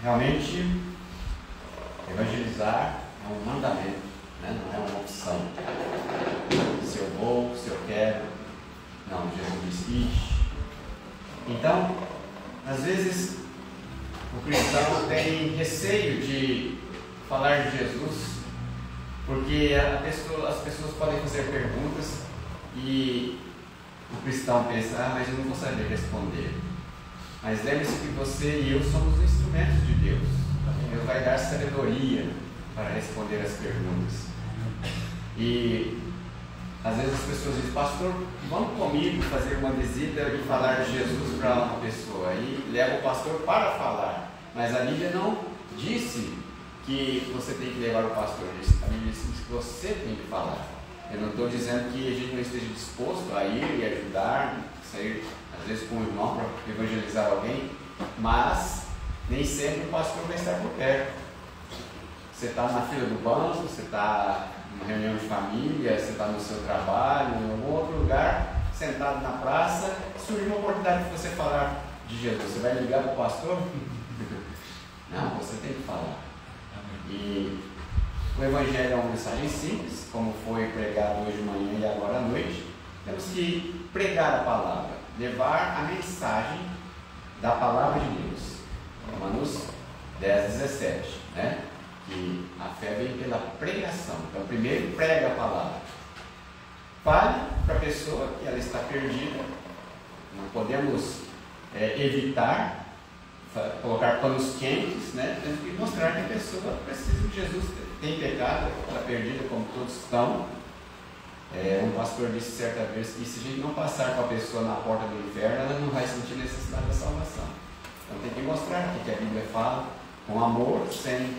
Realmente, evangelizar é um mandamento, né? Não é uma opção. Se eu vou, se eu quero, não, Jesus diz. Então, às vezes, o cristão tem receio de falar de Jesus, porque as pessoas podem fazer perguntas e o cristão pensa: ah, mas eu não vou saber responder. Mas lembre-se que você e eu somos instrumentos de Deus, para Deus vai dar sabedoria para responder as perguntas. E às vezes as pessoas dizem, pastor, vamos comigo fazer uma visita e falar de Jesus para uma pessoa. Aí leva o pastor para falar. Mas a Bíblia não disse que você tem que levar o pastor. A Bíblia disse que você tem que falar. Eu não estou dizendo que a gente não esteja disposto a ir e ajudar, sair às vezes com o irmão para evangelizar alguém, mas nem sempre o pastor vai estar por perto. Você está na fila do banco, você está numa reunião de família, você está no seu trabalho, em algum outro lugar, sentado na praça, surge uma oportunidade de você falar de Jesus. Você vai ligar para o pastor? Não, você tem que falar. E o Evangelho é uma mensagem simples, como foi pregado hoje de manhã e agora à noite. Temos que pregar a palavra, levar a mensagem da palavra de Deus. Romanos 10:17, né? Que a fé vem pela pregação. Então, primeiro prega a palavra. Fale para a pessoa que ela está perdida. Não podemos evitar colocar panos quentes, né? Temos que mostrar que a pessoa precisa de Jesus, tem pecado, está perdida como todos estão. Um pastor disse certa vez que se a gente não passar com a pessoa na porta do inferno, ela não vai sentir necessidade da salvação. Então tem que mostrar o que a Bíblia fala, com amor, sem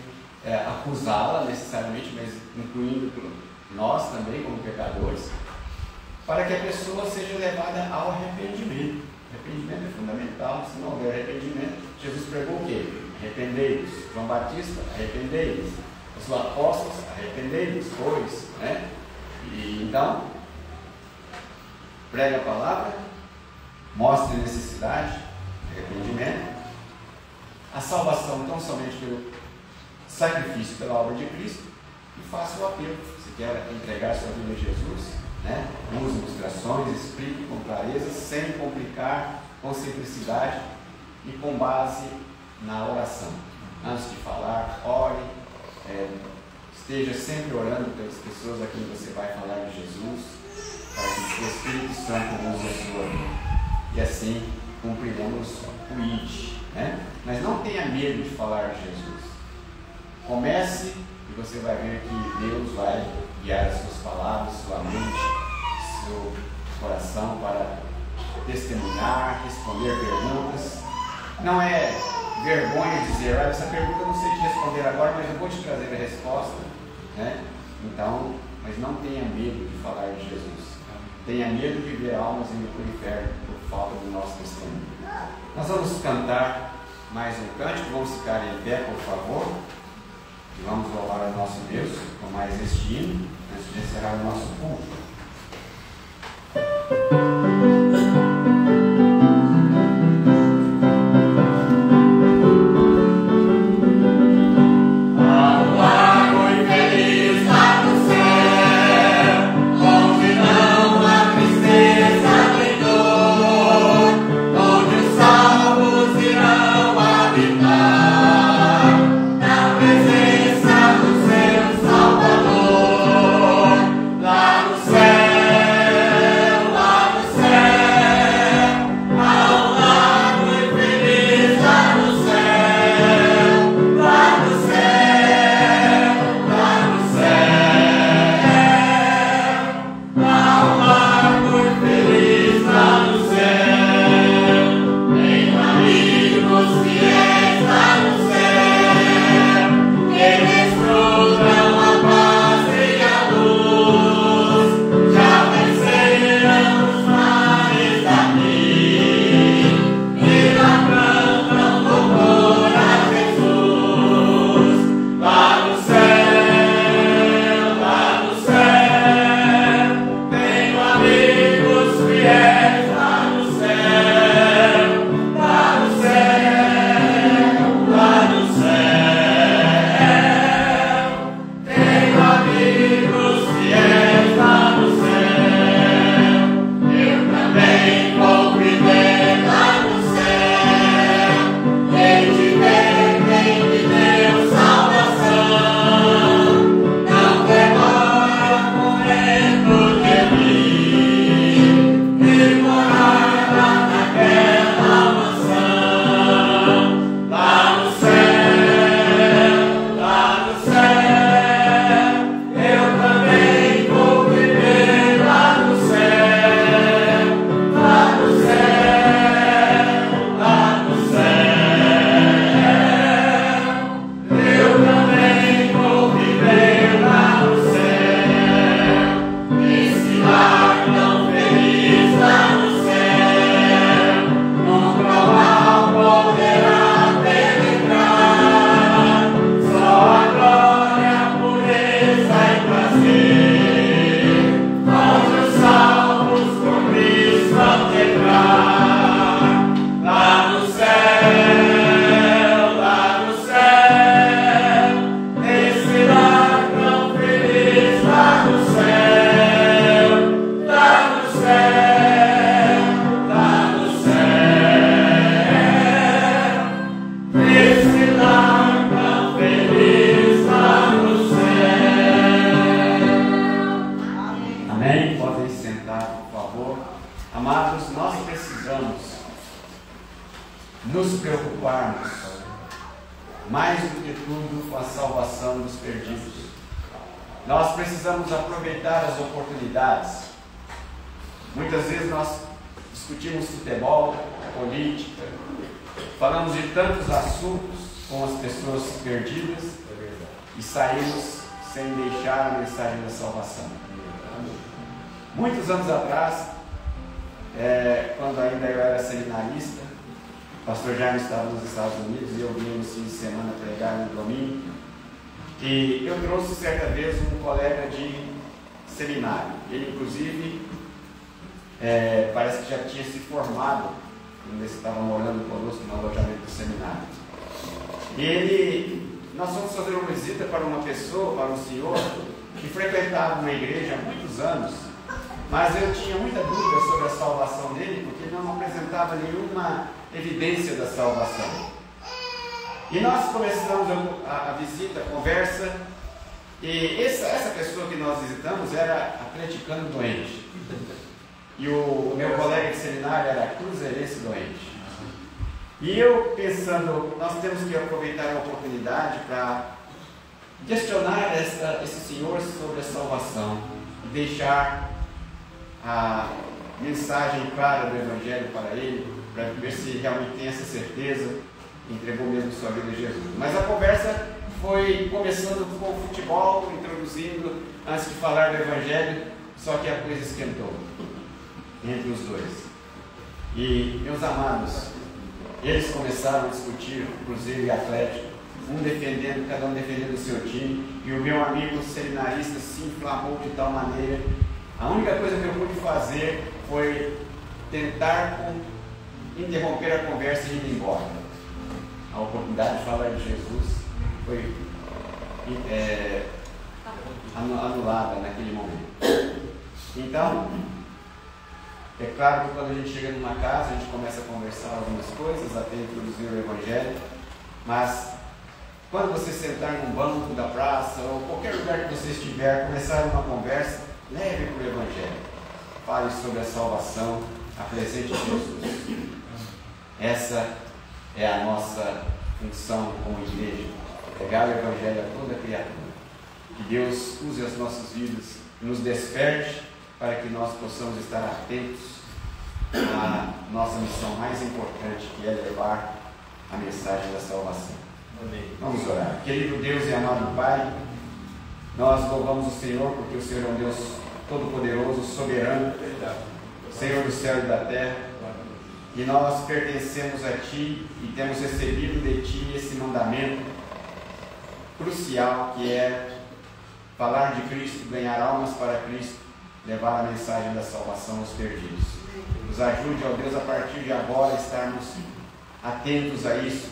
acusá-la necessariamente, mas incluindo nós também como pecadores, para que a pessoa seja levada ao arrependimento. Arrependimento é fundamental. Se não houver arrependimento, Jesus pregou o quê? Arrependei-vos. João Batista, arrependei-vos. Os apóstolos, arrependei-vos, pois, né? E então, prega a palavra, mostre a necessidade, arrependimento, a salvação tão somente pelo sacrifício, pela obra de Cristo, e faça o apelo. Se quer entregar sua vida a Jesus, né? Use ilustrações, explique com clareza, sem complicar, com simplicidade e com base na oração. Antes de falar, ore, esteja sempre orando pelas pessoas a quem você vai falar de Jesus, para que o Espírito Santo use a sua vida. E assim cumpriremos o ID, né? Mas não tenha medo de falar de Jesus. Comece e você vai ver que Deus vai guiar as suas palavras, sua mente, seu coração para testemunhar, responder perguntas. Não é vergonha dizer, essa pergunta eu não sei te responder agora, mas eu vou te trazer a resposta, né? Então, mas não tenha medo de falar de Jesus. Tenha medo de ver almas indo para o inferno por falta do nosso testemunho. Nós vamos cantar mais um cântico, vamos ficar em pé, por favor, e vamos louvar ao nosso Deus com mais este hino, antes de encerrar o nosso culto. Lá no céu, nos preocuparmos, mais do que tudo, com a salvação dos perdidos. Nós precisamos aproveitar as oportunidades. Muitas vezes nós discutimos futebol, política, falamos de tantos assuntos com as pessoas perdidas e saímos sem deixar a mensagem da salvação. Muitos anos atrás, quando ainda eu era seminarista, o pastor Jaime estava nos Estados Unidos e eu vinha no fim de semana pregar no domingo. E eu trouxe certa vez um colega de seminário. Ele, inclusive, parece que já tinha se formado quando ele estava morando conosco no alojamento do seminário. E nós fomos fazer uma visita para uma pessoa, para um senhor, que frequentava uma igreja há muitos anos, mas eu tinha muita dúvida sobre a salvação dele, porque ele não apresentava nenhuma evidência da salvação. E nós começamos a visita, a conversa, e essa pessoa que nós visitamos era atleticano doente. E o meu colega de seminário era cruzeirense doente. E eu pensando, nós temos que aproveitar a oportunidade para questionar esse senhor sobre a salvação e deixar a mensagem clara do Evangelho para ele, para ver se realmente tem essa certeza e entregou mesmo sua vida a Jesus. Mas a conversa foi começando com o futebol, introduzindo antes de falar do Evangelho, só que a coisa esquentou entre os dois. E, meus amados, eles começaram a discutir Cruzeiro e Atlético, cada um defendendo o seu time, e o meu amigo seminarista se inflamou de tal maneira. A única coisa que eu pude fazer foi tentar interromper a conversa e ir embora. A oportunidade de falar de Jesus foi anulada naquele momento. Então, é claro que quando a gente chega numa casa, a gente começa a conversar algumas coisas, até introduzir o Evangelho, mas quando você sentar num banco da praça, ou qualquer lugar que você estiver, começar uma conversa, leve para o Evangelho. Fale sobre a salvação, apresente Jesus. Essa é a nossa função como igreja, pegar o Evangelho a toda criatura. Que Deus use as nossas vidas e nos desperte para que nós possamos estar atentos à nossa missão mais importante, que é levar a mensagem da salvação. Amém. Vamos orar. Querido Deus e amado Pai, nós louvamos o Senhor porque o Senhor é um Deus todo-poderoso, soberano, Senhor do céu e da terra, e nós pertencemos a Ti e temos recebido de Ti esse mandamento crucial, que é falar de Cristo, ganhar almas para Cristo, levar a mensagem da salvação aos perdidos. Nos ajude, ó Deus, a partir de agora estarmos atentos a isso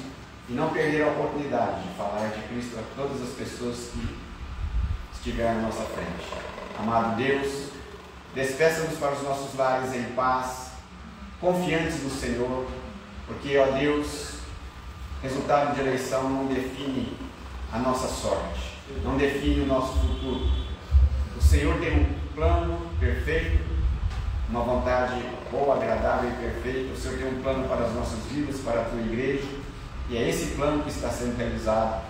e não perder a oportunidade de falar de Cristo a todas as pessoas que estiverem à nossa frente. Amado Deus, despeça-nos para os nossos lares em paz, confiantes no Senhor, porque, ó Deus, resultado de eleição não define a nossa sorte, não define o nosso futuro. O Senhor tem um plano perfeito, uma vontade boa, agradável e perfeita. O Senhor tem um plano para as nossas vidas, para a Tua igreja, e é esse plano que está sendo realizado.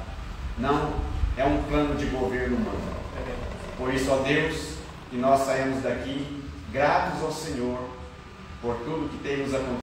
Não é um plano de governo humano. Por isso, ó Deus, que nós saímos daqui gratos ao Senhor por tudo que tem nos acontecido.